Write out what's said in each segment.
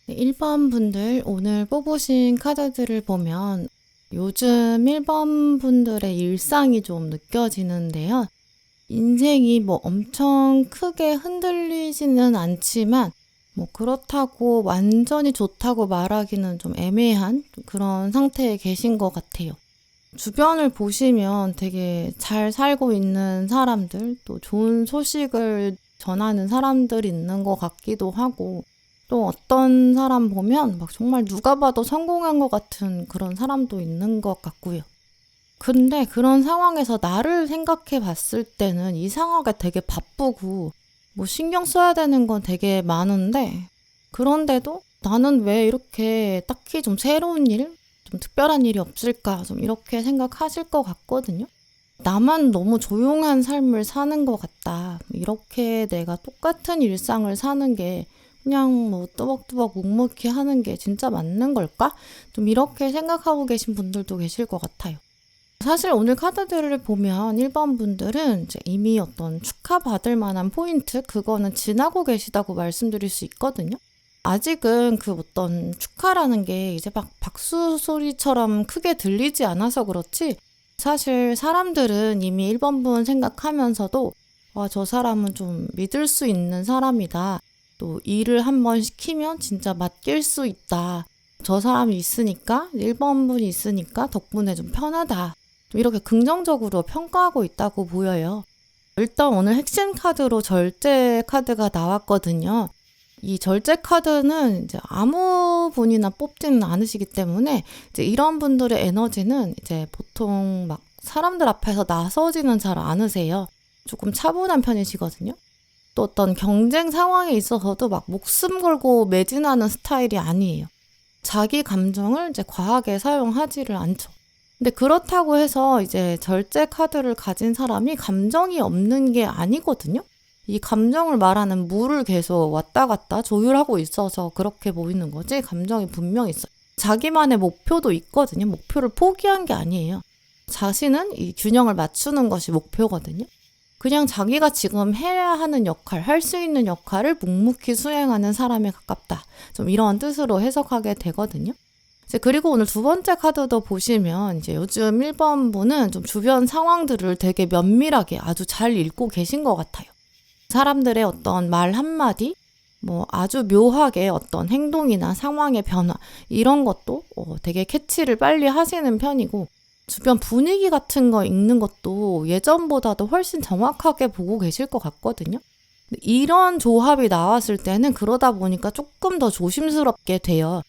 네, 1번 분들 오늘 뽑으신 카드들을 보면 요즘 1번 분들의 일상이 좀 느껴지는데요. 인생이 뭐 엄청 크게 흔들리지는 않지만 그렇다고 완전히 좋다고 말하기는 좀 애매한 그런 상태에 계신 것 같아요. 주변을 보시면 되게 잘 살고 있는 사람들, 또 좋은 소식을 전하는 사람들이 있는 것 같기도 하고, 또 어떤 사람 보면 막 정말 누가 봐도 성공한 것 같은 그런 사람도 있는 것 같고요. 근데 그런 상황에서 나를 생각해 봤을 때는 이상하게 되게 바쁘고 신경 써야 되는 건 되게 많은데, 그런데도 나는 왜 이렇게 딱히 좀 새로운 일, 좀 특별한 일이 없을까, 좀 이렇게 생각하실 것 같거든요. 나만 너무 조용한 삶을 사는 것 같다. 이렇게 내가 똑같은 일상을 사는 게 그냥 또박또박 묵묵히 하는 게 진짜 맞는 걸까? 좀 이렇게 생각하고 계신 분들도 계실 것 같아요. 사실 오늘 카드들을 보면 1번 분들은 이제 이미 어떤 축하받을 만한 포인트, 그거는 지나고 계시다고 말씀드릴 수 있거든요. 아직은 그 어떤 축하라는 게 이제 막 박수 소리처럼 크게 들리지 않아서 그렇지, 사실 사람들은 이미 1번 분 생각하면서도 저 사람은 좀 믿을 수 있는 사람이다. 또 일을 한번 시키면 진짜 맡길 수 있다. 저 사람이 있으니까, 1번 분이 있으니까 덕분에 좀 편하다. 좀 이렇게 긍정적으로 평가하고 있다고 보여요. 일단 오늘 핵심 카드로 절제 카드가 나왔거든요. 이 절제 카드는 이제 아무 분이나 뽑지는 않으시기 때문에 이제 이런 분들의 에너지는 이제 보통 막 사람들 앞에서 나서지는 잘 않으세요. 조금 차분한 편이시거든요. 또 어떤 경쟁 상황에 있어서도 막 목숨 걸고 매진하는 스타일이 아니에요. 자기 감정을 이제 과하게 사용하지를 않죠. 근데 그렇다고 해서 이제 절제 카드를 가진 사람이 감정이 없는 게 아니거든요. 이 감정을 말하는 물을 계속 왔다 갔다 조율하고 있어서 그렇게 보이는 거지, 감정이 분명히 있어요. 자기만의 목표도 있거든요. 목표를 포기한 게 아니에요. 자신은 이 균형을 맞추는 것이 목표거든요. 그냥 자기가 지금 해야 하는 역할, 할 수 있는 역할을 묵묵히 수행하는 사람에 가깝다. 좀 이런 뜻으로 해석하게 되거든요. 그리고 오늘 두 번째 카드도 보시면 이제 요즘 1번 분은 좀 주변 상황들을 되게 면밀하게 아주 잘 읽고 계신 것 같아요. 사람들의 어떤 말 한마디, 아주 묘하게 어떤 행동이나 상황의 변화, 이런 것도 되게 캐치를 빨리 하시는 편이고, 주변 분위기 같은 거 읽는 것도 예전보다도 훨씬 정확하게 보고 계실 것 같거든요. 이런 조합이 나왔을 때는 그러다 보니까 조금 더 조심스럽게 돼요.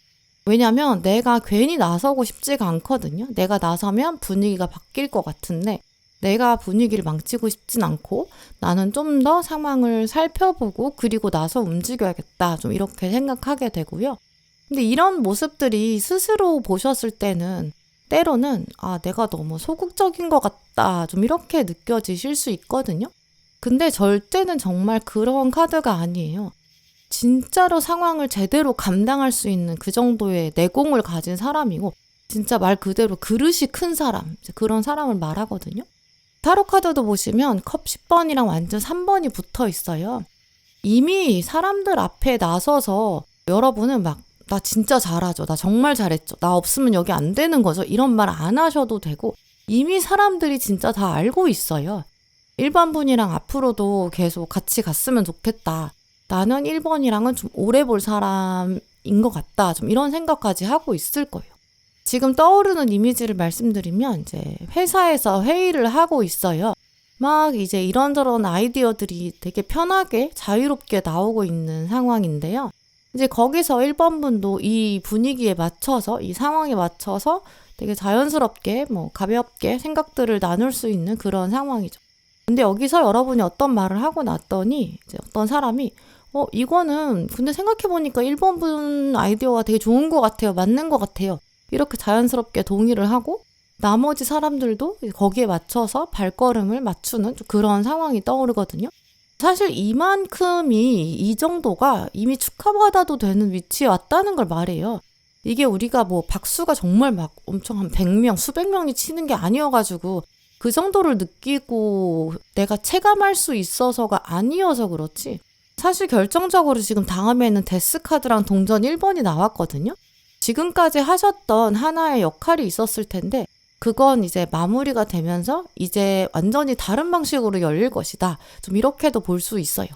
왜냐면 내가 괜히 나서고 싶지가 않거든요. 내가 나서면 분위기가 바뀔 것 같은데 내가 분위기를 망치고 싶진 않고, 나는 좀 더 상황을 살펴보고 그리고 나서 움직여야겠다, 좀 이렇게 생각하게 되고요. 근데 이런 모습들이 스스로 보셨을 때는 때로는 내가 너무 소극적인 것 같다, 좀 이렇게 느껴지실 수 있거든요. 근데 절대는 정말 그런 카드가 아니에요. 진짜로 상황을 제대로 감당할 수 있는 그 정도의 내공을 가진 사람이고, 진짜 말 그대로 그릇이 큰 사람, 그런 사람을 말하거든요. 타로 카드도 보시면 컵 10번이랑 완전 3번이 붙어 있어요. 이미 사람들 앞에 나서서 여러분은 막 나 진짜 잘하죠, 나 정말 잘했죠, 나 없으면 여기 안 되는 거죠, 이런 말 안 하셔도 되고, 이미 사람들이 진짜 다 알고 있어요. 1번 분이랑 앞으로도 계속 같이 갔으면 좋겠다, 나는 1번이랑은 좀 오래 볼 사람인 것 같다, 좀 이런 생각까지 하고 있을 거예요. 지금 떠오르는 이미지를 말씀드리면 이제 회사에서 회의를 하고 있어요. 막 이제 이런저런 아이디어들이 되게 편하게 자유롭게 나오고 있는 상황인데요. 이제 거기서 1번 분도 이 분위기에 맞춰서, 이 상황에 맞춰서 되게 자연스럽게 가볍게 생각들을 나눌 수 있는 그런 상황이죠. 근데 여기서 여러분이 어떤 말을 하고 났더니 이제 어떤 사람이 이거는 근데 생각해보니까 1번 분 아이디어가 되게 좋은 것 같아요, 맞는 것 같아요, 이렇게 자연스럽게 동의를 하고, 나머지 사람들도 거기에 맞춰서 발걸음을 맞추는 그런 상황이 떠오르거든요. 사실 이만큼이, 이 정도가 이미 축하받아도 되는 위치에 왔다는 걸 말해요. 이게 우리가 박수가 정말 막 엄청 한 100명, 수백 명이 치는 게 아니어가지고 그 정도를 느끼고 내가 체감할 수 있어서가 아니어서 그렇지, 사실 결정적으로 지금 다음에는 데스카드랑 동전 1번이 나왔거든요. 지금까지 하셨던 하나의 역할이 있었을 텐데 그건 이제 마무리가 되면서 이제 완전히 다른 방식으로 열릴 것이다. 좀 이렇게도 볼 수 있어요.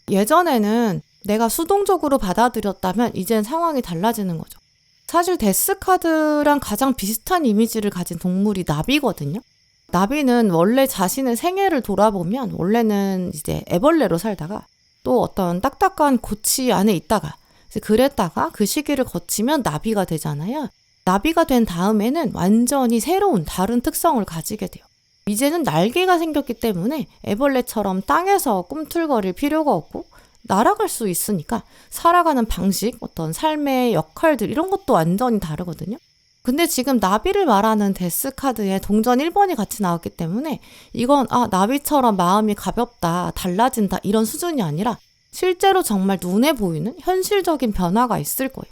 예전에는 내가 수동적으로 받아들였다면 이젠 상황이 달라지는 거죠. 사실 데스카드랑 가장 비슷한 이미지를 가진 동물이 나비거든요. 나비는 원래 자신의 생애를 돌아보면 원래는 이제 애벌레로 살다가 또 어떤 딱딱한 고치 안에 있다가 그랬다가 그 시기를 거치면 나비가 되잖아요. 나비가 된 다음에는 완전히 새로운 다른 특성을 가지게 돼요. 이제는 날개가 생겼기 때문에 애벌레처럼 땅에서 꿈틀거릴 필요가 없고 날아갈 수 있으니까 살아가는 방식, 어떤 삶의 역할들 이런 것도 완전히 다르거든요. 근데 지금 나비를 말하는 데스카드에 동전 1번이 같이 나왔기 때문에 이건 나비처럼 마음이 가볍다, 달라진다 이런 수준이 아니라 실제로 정말 눈에 보이는 현실적인 변화가 있을 거예요.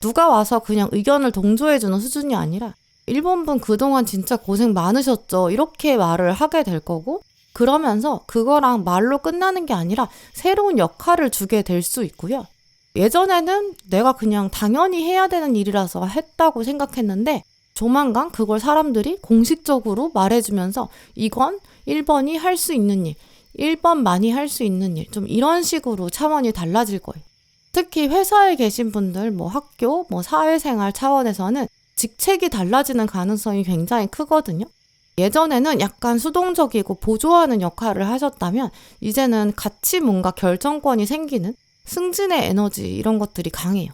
누가 와서 그냥 의견을 동조해주는 수준이 아니라 1번 분 그동안 진짜 고생 많으셨죠 이렇게 말을 하게 될 거고 그러면서 그거랑 말로 끝나는 게 아니라 새로운 역할을 주게 될 수 있고요. 예전에는 내가 그냥 당연히 해야 되는 일이라서 했다고 생각했는데 조만간 그걸 사람들이 공식적으로 말해주면서 이건 1번이 할 수 있는 일, 1번만이 할 수 있는 일, 좀 이런 식으로 차원이 달라질 거예요. 특히 회사에 계신 분들, 학교, 사회생활 차원에서는 직책이 달라지는 가능성이 굉장히 크거든요. 예전에는 약간 수동적이고 보조하는 역할을 하셨다면 이제는 같이 뭔가 결정권이 생기는 승진의 에너지 이런 것들이 강해요.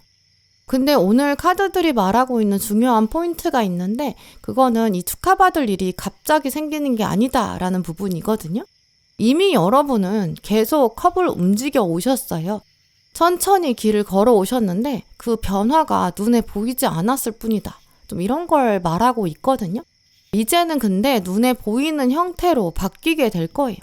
근데 오늘 카드들이 말하고 있는 중요한 포인트가 있는데 그거는 이 축하받을 일이 갑자기 생기는 게 아니다라는 부분이거든요. 이미 여러분은 계속 컵을 움직여 오셨어요. 천천히 길을 걸어 오셨는데 그 변화가 눈에 보이지 않았을 뿐이다. 좀 이런 걸 말하고 있거든요. 이제는 근데 눈에 보이는 형태로 바뀌게 될 거예요.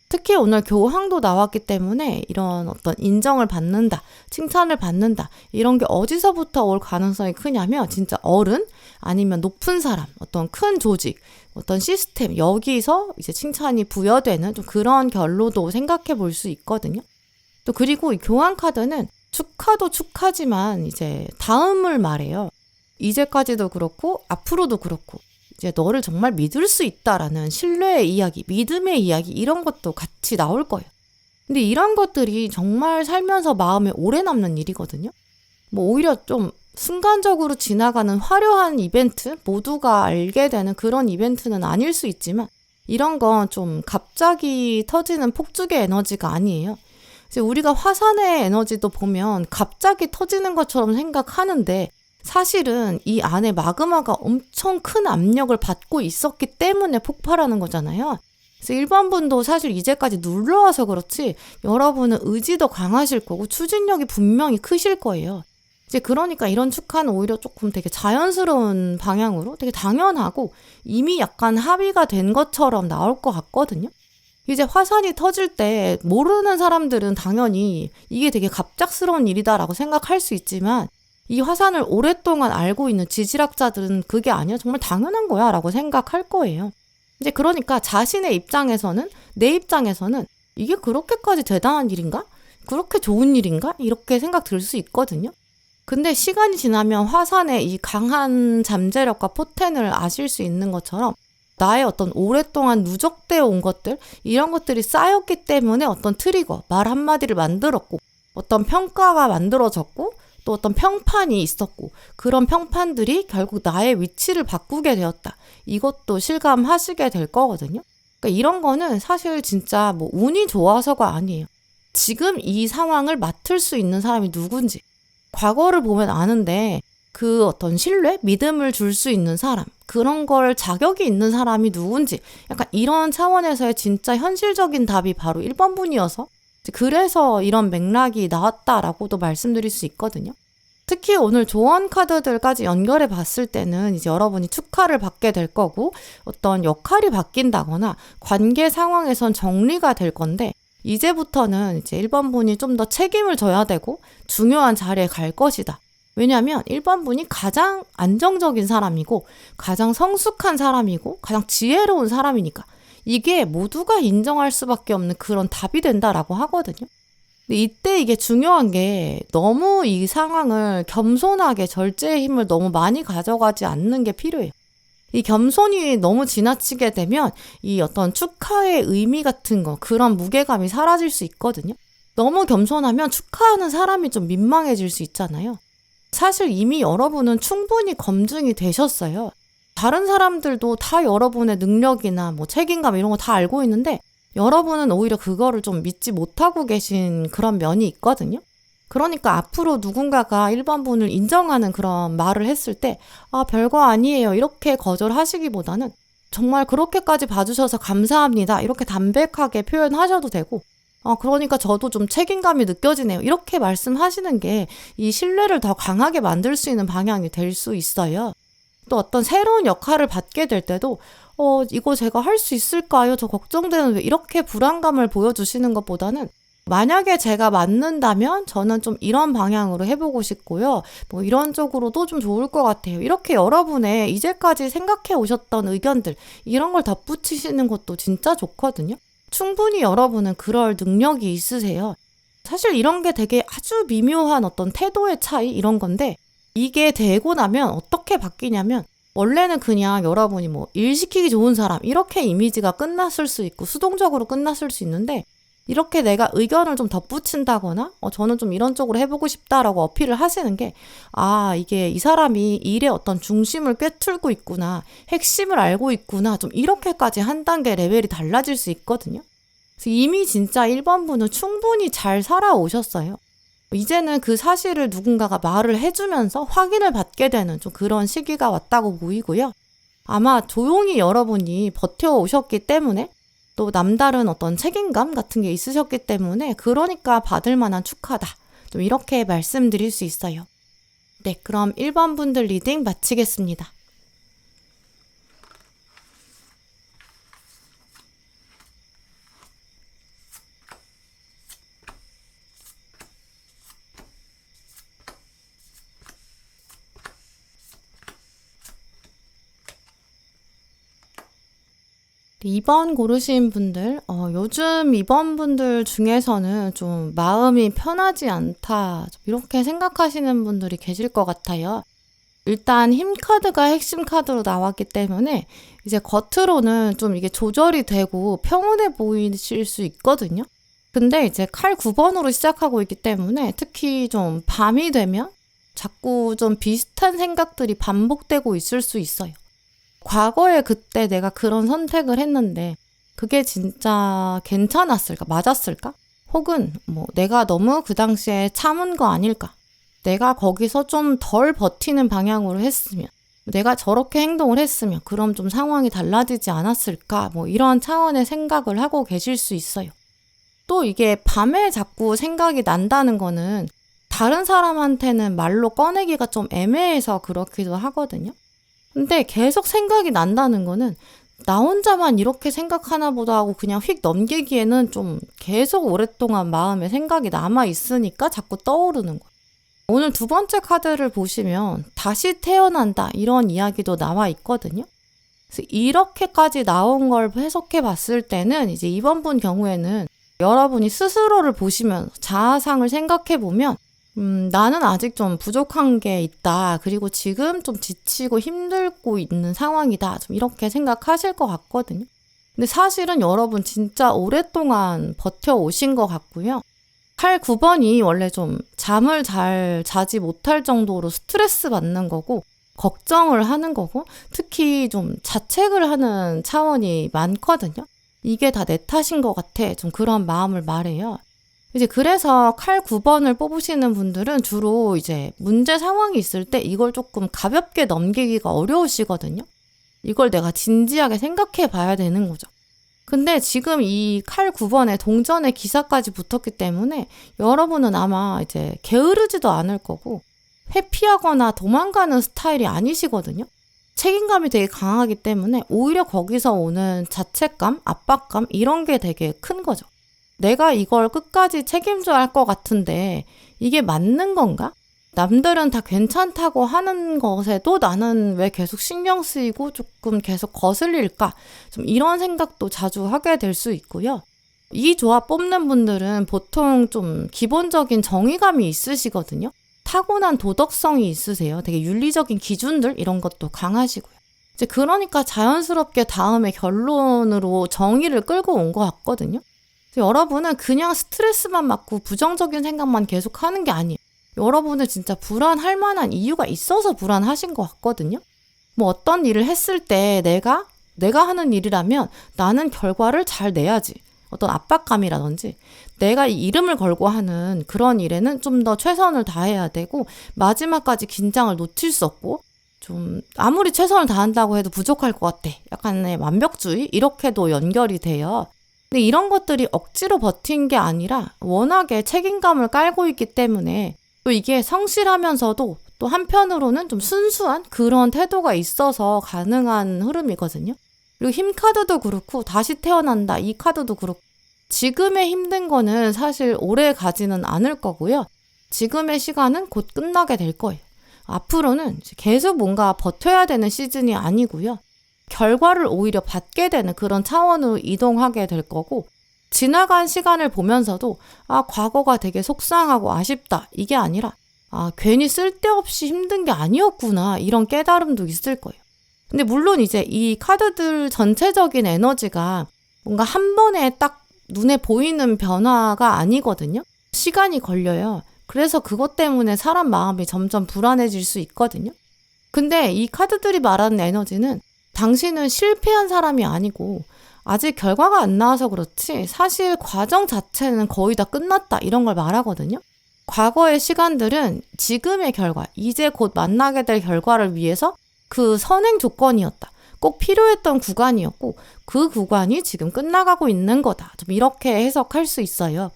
특히 오늘 교황도 나왔기 때문에 이런 어떤 인정을 받는다, 칭찬을 받는다 이런 게 어디서부터 올 가능성이 크냐면 진짜 어른 아니면 높은 사람, 어떤 큰 조직, 어떤 시스템 여기서 이제 칭찬이 부여되는 좀 그런 결로도 생각해 볼 수 있거든요. 또 그리고 이 교황 카드는 축하도 축하지만 이제 다음을 말해요. 이제까지도 그렇고 앞으로도 그렇고 이제 너를 정말 믿을 수 있다라는 신뢰의 이야기, 믿음의 이야기 이런 것도 같이 나올 거예요. 근데 이런 것들이 정말 살면서 마음에 오래 남는 일이거든요. 오히려 좀 순간적으로 지나가는 화려한 이벤트, 모두가 알게 되는 그런 이벤트는 아닐 수 있지만 이런 건 좀 갑자기 터지는 폭죽의 에너지가 아니에요. 이제 우리가 화산의 에너지도 보면 갑자기 터지는 것처럼 생각하는데 사실은 이 안에 마그마가 엄청 큰 압력을 받고 있었기 때문에 폭발하는 거잖아요. 그래서 1번 분도 사실 이제까지 눌러와서 그렇지 여러분은 의지도 강하실 거고 추진력이 분명히 크실 거예요. 이제 그러니까 이런 축하는 오히려 조금 되게 자연스러운 방향으로 되게 당연하고 이미 약간 합의가 된 것처럼 나올 것 같거든요. 이제 화산이 터질 때 모르는 사람들은 당연히 이게 되게 갑작스러운 일이다라고 생각할 수 있지만 이 화산을 오랫동안 알고 있는 지질학자들은 그게 아니야 정말 당연한 거야 라고 생각할 거예요. 이제 그러니까 자신의 입장에서는 내 입장에서는 이게 그렇게까지 대단한 일인가? 그렇게 좋은 일인가? 이렇게 생각 들 수 있거든요. 근데 시간이 지나면 화산의 이 강한 잠재력과 포텐을 아실 수 있는 것처럼 나의 어떤 오랫동안 누적되어 온 것들 이런 것들이 쌓였기 때문에 어떤 트리거, 말 한마디를 만들었고 어떤 평가가 만들어졌고 또 어떤 평판이 있었고 그런 평판들이 결국 나의 위치를 바꾸게 되었다. 이것도 실감하시게 될 거거든요. 그러니까 이런 거는 사실 진짜 운이 좋아서가 아니에요. 지금 이 상황을 맡을 수 있는 사람이 누군지 과거를 보면 아는데 그 어떤 신뢰, 믿음을 줄 수 있는 사람 그런 걸 자격이 있는 사람이 누군지 약간 이런 차원에서의 진짜 현실적인 답이 바로 1번 분이어서 그래서 이런 맥락이 나왔다라고도 말씀드릴 수 있거든요. 특히 오늘 조언 카드들까지 연결해 봤을 때는 이제 여러분이 축하를 받게 될 거고 어떤 역할이 바뀐다거나 관계 상황에선 정리가 될 건데 이제부터는 이제 1번 분이 좀 더 책임을 져야 되고 중요한 자리에 갈 것이다. 왜냐하면 1번 분이 가장 안정적인 사람이고 가장 성숙한 사람이고 가장 지혜로운 사람이니까 이게 모두가 인정할 수밖에 없는 그런 답이 된다라고 하거든요. 근데 이때 이게 중요한 게 너무 이 상황을 겸손하게 절제의 힘을 너무 많이 가져가지 않는 게 필요해요. 이 겸손이 너무 지나치게 되면 이 어떤 축하의 의미 같은 거, 그런 무게감이 사라질 수 있거든요. 너무 겸손하면 축하하는 사람이 좀 민망해질 수 있잖아요. 사실 이미 여러분은 충분히 검증이 되셨어요. 다른 사람들도 다 여러분의 능력이나 뭐 책임감 이런 거 다 알고 있는데 여러분은 오히려 그거를 좀 믿지 못하고 계신 그런 면이 있거든요. 그러니까 앞으로 누군가가 1번 분을 인정하는 그런 말을 했을 때 별거 아니에요 이렇게 거절하시기보다는 정말 그렇게까지 봐주셔서 감사합니다 이렇게 담백하게 표현하셔도 되고 그러니까 저도 좀 책임감이 느껴지네요 이렇게 말씀하시는 게 이 신뢰를 더 강하게 만들 수 있는 방향이 될 수 있어요. 또 어떤 새로운 역할을 받게 될 때도 이거 제가 할 수 있을까요? 저 걱정되는데 이렇게 불안감을 보여주시는 것보다는 만약에 제가 맞는다면 저는 좀 이런 방향으로 해보고 싶고요. 뭐 이런 쪽으로도 좀 좋을 것 같아요. 이렇게 여러분의 이제까지 생각해 오셨던 의견들 이런 걸 덧붙이시는 것도 진짜 좋거든요. 충분히 여러분은 그럴 능력이 있으세요. 사실 이런 게 되게 아주 미묘한 어떤 태도의 차이 이런 건데 이게 되고 나면 어떻게 바뀌냐면 원래는 그냥 여러분이 뭐 일 시키기 좋은 사람 이렇게 이미지가 끝났을 수 있고 수동적으로 끝났을 수 있는데 이렇게 내가 의견을 좀 덧붙인다거나 저는 좀 이런 쪽으로 해보고 싶다라고 어필을 하시는 게 이게 이 사람이 일의 어떤 중심을 꿰뚫고 있구나 핵심을 알고 있구나 좀 이렇게까지 한 단계 레벨이 달라질 수 있거든요. 그래서 이미 진짜 1번 분은 충분히 잘 살아오셨어요. 이제는 그 사실을 누군가가 말을 해주면서 확인을 받게 되는 좀 그런 시기가 왔다고 보이고요. 아마 조용히 여러분이 버텨오셨기 때문에 또 남다른 어떤 책임감 같은 게 있으셨기 때문에 그러니까 받을 만한 축하다. 좀 이렇게 말씀드릴 수 있어요. 네, 그럼 1번 분들 리딩 마치겠습니다. 네, 2번 고르신 분들, 요즘 2번 분들 중에서는 좀 마음이 편하지 않다, 이렇게 생각하시는 분들이 계실 것 같아요. 일단 힘 카드가 핵심 카드로 나왔기 때문에 이제 겉으로는 좀 이게 조절이 되고 평온해 보이실 수 있거든요. 근데 이제 칼 9번으로 시작하고 있기 때문에 특히 좀 밤이 되면 자꾸 좀 비슷한 생각들이 반복되고 있을 수 있어요. 과거에 그때 내가 그런 선택을 했는데 그게 진짜 괜찮았을까? 맞았을까? 혹은 뭐 내가 너무 그 당시에 참은 거 아닐까? 내가 거기서 좀 덜 버티는 방향으로 했으면 내가 저렇게 행동을 했으면 그럼 좀 상황이 달라지지 않았을까? 뭐 이런 차원의 생각을 하고 계실 수 있어요. 또 이게 밤에 자꾸 생각이 난다는 거는 다른 사람한테는 말로 꺼내기가 좀 애매해서 그렇기도 하거든요. 근데 계속 생각이 난다는 거는 나 혼자만 이렇게 생각하나 보다 하고 그냥 휙 넘기기에는 좀 계속 오랫동안 마음에 생각이 남아있으니까 자꾸 떠오르는 거예요. 오늘 두 번째 카드를 보시면 다시 태어난다 이런 이야기도 나와 있거든요. 그래서 이렇게까지 나온 걸 해석해 봤을 때는 이제 이번 분 경우에는 여러분이 스스로를 보시면 자아상을 생각해 보면 나는 아직 좀 부족한 게 있다. 그리고 지금 좀 지치고 힘들고 있는 상황이다. 좀 이렇게 생각하실 것 같거든요. 근데 사실은 여러분 진짜 오랫동안 버텨오신 것 같고요. 칼 9번이 원래 좀 잠을 잘 자지 못할 정도로 스트레스 받는 거고 걱정을 하는 거고 특히 좀 자책을 하는 차원이 많거든요. 이게 다 내 탓인 것 같아. 좀 그런 마음을 말해요. 이제 그래서 칼 9번을 뽑으시는 분들은 주로 이제 문제 상황이 있을 때 이걸 조금 가볍게 넘기기가 어려우시거든요. 이걸 내가 진지하게 생각해 봐야 되는 거죠. 근데 지금 이 칼 9번에 동전의 기사까지 붙었기 때문에 여러분은 아마 이제 게으르지도 않을 거고 회피하거나 도망가는 스타일이 아니시거든요. 책임감이 되게 강하기 때문에 오히려 거기서 오는 자책감, 압박감 이런 게 되게 큰 거죠. 내가 이걸 끝까지 책임져야 할 것 같은데 이게 맞는 건가? 남들은 다 괜찮다고 하는 것에도 나는 왜 계속 신경 쓰이고 조금 계속 거슬릴까? 좀 이런 생각도 자주 하게 될 수 있고요. 이 조합 뽑는 분들은 보통 좀 기본적인 정의감이 있으시거든요. 타고난 도덕성이 있으세요. 되게 윤리적인 기준들 이런 것도 강하시고요. 이제 그러니까 자연스럽게 다음에 결론으로 정의를 끌고 온 것 같거든요. 여러분은 그냥 스트레스만 받고 부정적인 생각만 계속 하는 게 아니에요. 여러분은 진짜 불안할 만한 이유가 있어서 불안하신 것 같거든요. 뭐 어떤 일을 했을 때 내가 하는 일이라면 나는 결과를 잘 내야지. 어떤 압박감이라든지 내가 이 이름을 걸고 하는 그런 일에는 좀 더 최선을 다해야 되고 마지막까지 긴장을 놓칠 수 없고 좀 아무리 최선을 다한다고 해도 부족할 것 같아. 약간의 완벽주의 이렇게도 연결이 돼요. 근데 이런 것들이 억지로 버틴 게 아니라 워낙에 책임감을 깔고 있기 때문에 또 이게 성실하면서도 또 한편으로는 좀 순수한 그런 태도가 있어서 가능한 흐름이거든요. 그리고 힘 카드도 그렇고 다시 태어난다 이 카드도 그렇고 지금의 힘든 거는 사실 오래 가지는 않을 거고요. 지금의 시간은 곧 끝나게 될 거예요. 앞으로는 계속 뭔가 버텨야 되는 시즌이 아니고요. 결과를 오히려 받게 되는 그런 차원으로 이동하게 될 거고 지나간 시간을 보면서도 과거가 되게 속상하고 아쉽다 이게 아니라 괜히 쓸데없이 힘든 게 아니었구나 이런 깨달음도 있을 거예요. 근데 물론 이제 이 카드들 전체적인 에너지가 뭔가 한 번에 딱 눈에 보이는 변화가 아니거든요. 시간이 걸려요. 그래서 그것 때문에 사람 마음이 점점 불안해질 수 있거든요. 근데 이 카드들이 말하는 에너지는 당신은 실패한 사람이 아니고 아직 결과가 안 나와서 그렇지 사실 과정 자체는 거의 다 끝났다 이런 걸 말하거든요. 과거의 시간들은 지금의 결과, 이제 곧 만나게 될 결과를 위해서 그 선행 조건이었다. 꼭 필요했던 구간이었고 그 구간이 지금 끝나가고 있는 거다. 좀 이렇게 해석할 수 있어요.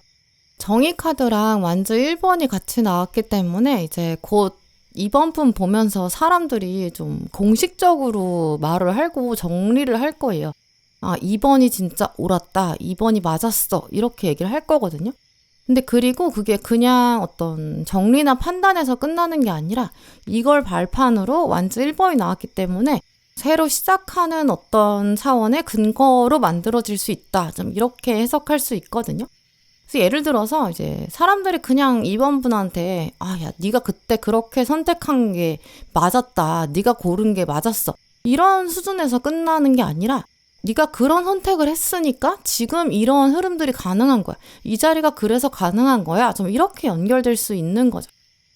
정의 카드랑 완즈 1번이 같이 나왔기 때문에 이제 곧 이번 분 보면서 사람들이 좀 공식적으로 말을 하고 정리를 할 거예요. 2번이 진짜 옳았다. 2번이 맞았어. 이렇게 얘기를 할 거거든요. 근데 그리고 그게 그냥 어떤 정리나 판단에서 끝나는 게 아니라 이걸 발판으로 완즈 1번이 나왔기 때문에 새로 시작하는 어떤 차원의 근거로 만들어질 수 있다. 좀 이렇게 해석할 수 있거든요. 그래서 예를 들어서 이제 사람들이 그냥 2번 분한테 야, 네가 그때 그렇게 선택한 게 맞았다. 네가 고른 게 맞았어. 이런 수준에서 끝나는 게 아니라 네가 그런 선택을 했으니까 지금 이런 흐름들이 가능한 거야. 이 자리가 그래서 가능한 거야. 좀 이렇게 연결될 수 있는 거죠.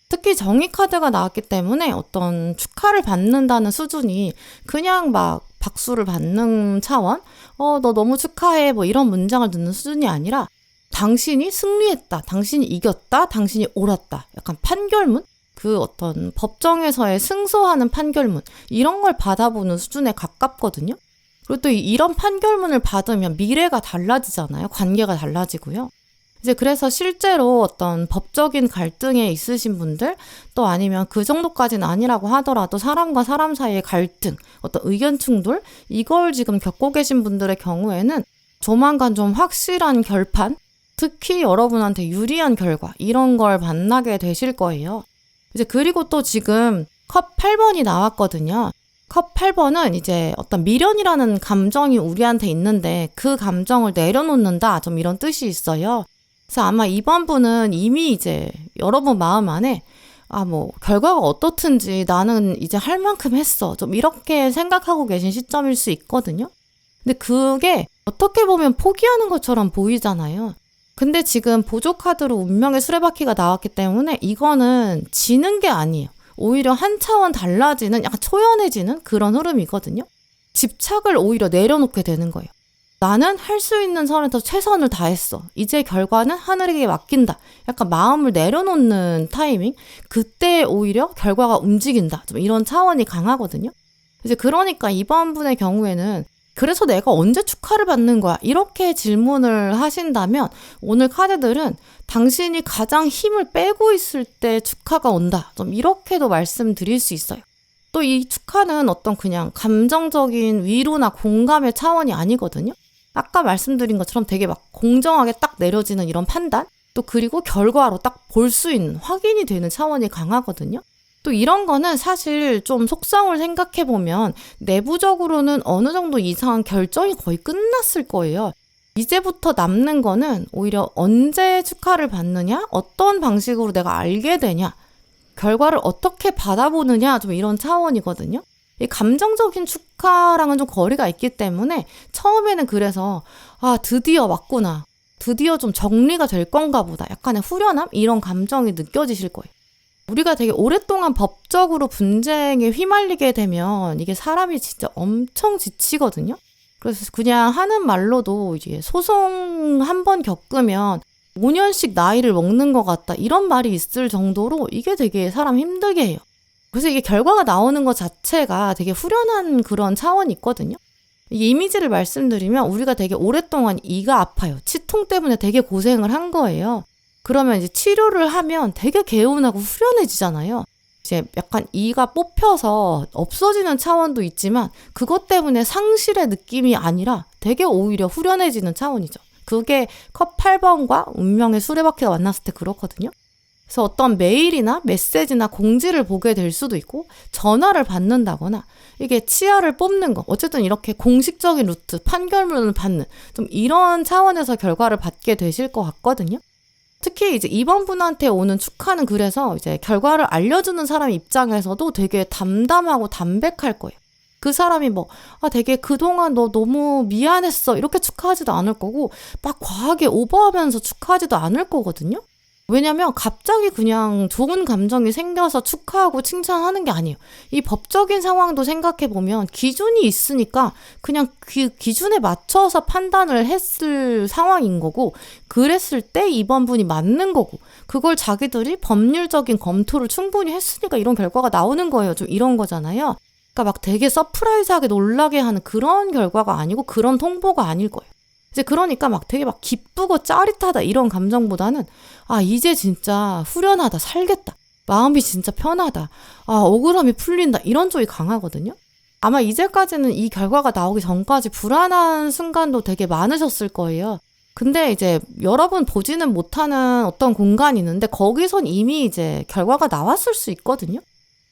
특히 정의 카드가 나왔기 때문에 어떤 축하를 받는다는 수준이 그냥 막 박수를 받는 차원? 너 너무 축하해. 뭐 이런 문장을 듣는 수준이 아니라 당신이 승리했다. 당신이 이겼다. 당신이 옳았다. 약간 판결문? 그 어떤 법정에서의 승소하는 판결문. 이런 걸 받아보는 수준에 가깝거든요. 그리고 또 이런 판결문을 받으면 미래가 달라지잖아요. 관계가 달라지고요. 이제 그래서 실제로 어떤 법적인 갈등에 있으신 분들 또 아니면 그 정도까지는 아니라고 하더라도 사람과 사람 사이의 갈등, 어떤 의견 충돌 이걸 지금 겪고 계신 분들의 경우에는 조만간 좀 확실한 결판, 특히 여러분한테 유리한 결과 이런 걸 만나게 되실 거예요. 이제 그리고 또 지금 컵 8번이 나왔거든요. 컵 8번은 이제 어떤 미련이라는 감정이 우리한테 있는데 그 감정을 내려놓는다 좀 이런 뜻이 있어요. 그래서 아마 이번 분은 이미 이제 여러분 마음 안에 뭐 결과가 어떻든지 나는 이제 할 만큼 했어. 좀 이렇게 생각하고 계신 시점일 수 있거든요. 근데 그게 어떻게 보면 포기하는 것처럼 보이잖아요. 근데 지금 보조 카드로 운명의 수레바퀴가 나왔기 때문에 이거는 지는 게 아니에요. 오히려 한 차원 달라지는 약간 초연해지는 그런 흐름이거든요. 집착을 오히려 내려놓게 되는 거예요. 나는 할 수 있는 선에서 최선을 다했어. 이제 결과는 하늘에게 맡긴다. 약간 마음을 내려놓는 타이밍. 그때 오히려 결과가 움직인다. 좀 이런 차원이 강하거든요. 이제 그러니까 이번 분의 경우에는 그래서 내가 언제 축하를 받는 거야? 이렇게 질문을 하신다면 오늘 카드들은 당신이 가장 힘을 빼고 있을 때 축하가 온다. 좀 이렇게도 말씀드릴 수 있어요. 또 이 축하는 어떤 그냥 감정적인 위로나 공감의 차원이 아니거든요. 아까 말씀드린 것처럼 되게 막 공정하게 딱 내려지는 이런 판단? 또 그리고 결과로 딱 볼 수 있는 확인이 되는 차원이 강하거든요. 또 이런 거는 사실 좀 속성을 생각해보면 내부적으로는 어느 정도 이상 결정이 거의 끝났을 거예요. 이제부터 남는 거는 오히려 언제 축하를 받느냐, 어떤 방식으로 내가 알게 되냐, 결과를 어떻게 받아보느냐, 좀 이런 차원이거든요. 이 감정적인 축하랑은 좀 거리가 있기 때문에 처음에는 그래서 드디어 왔구나, 드디어 좀 정리가 될 건가 보다, 약간의 후련함, 이런 감정이 느껴지실 거예요. 우리가 되게 오랫동안 법적으로 분쟁에 휘말리게 되면 이게 사람이 진짜 엄청 지치거든요. 그래서 그냥 하는 말로도 이제 소송 한 번 겪으면 5년씩 나이를 먹는 것 같다, 이런 말이 있을 정도로 이게 되게 사람 힘들게 해요. 그래서 이게 결과가 나오는 것 자체가 되게 후련한 그런 차원이 있거든요. 이 이미지를 말씀드리면 우리가 되게 오랫동안 이가 아파요. 치통 때문에 되게 고생을 한 거예요. 그러면 이제 치료를 하면 되게 개운하고 후련해지잖아요. 이제 약간 이가 뽑혀서 없어지는 차원도 있지만 그것 때문에 상실의 느낌이 아니라 되게 오히려 후련해지는 차원이죠. 그게 컵 8번과 운명의 수레바퀴가 만났을 때 그렇거든요. 그래서 어떤 메일이나 메시지나 공지를 보게 될 수도 있고, 전화를 받는다거나 이게 치아를 뽑는 거, 어쨌든 이렇게 공식적인 루트, 판결문을 받는 좀 이런 차원에서 결과를 받게 되실 것 같거든요. 특히 이제 이번 분한테 오는 축하는 그래서 이제 결과를 알려주는 사람 입장에서도 되게 담담하고 담백할 거예요. 그 사람이 되게 그동안 너 너무 미안했어, 이렇게 축하하지도 않을 거고, 막 과하게 오버하면서 축하하지도 않을 거거든요. 왜냐면 갑자기 그냥 좋은 감정이 생겨서 축하하고 칭찬하는 게 아니에요. 이 법적인 상황도 생각해보면 기준이 있으니까 그냥 그 기준에 맞춰서 판단을 했을 상황인 거고, 그랬을 때 이번 분이 맞는 거고, 그걸 자기들이 법률적인 검토를 충분히 했으니까 이런 결과가 나오는 거예요. 좀 이런 거잖아요. 그러니까 막 되게 서프라이즈하게 놀라게 하는 그런 결과가 아니고 그런 통보가 아닐 거예요. 이제 그러니까 막 되게 막 기쁘고 짜릿하다 이런 감정보다는 이제 진짜 후련하다, 살겠다, 마음이 진짜 편하다, 억울함이 풀린다, 이런 쪽이 강하거든요. 아마 이제까지는 이 결과가 나오기 전까지 불안한 순간도 되게 많으셨을 거예요. 근데 이제 여러분 보지는 못하는 어떤 공간이 있는데 거기선 이미 이제 결과가 나왔을 수 있거든요.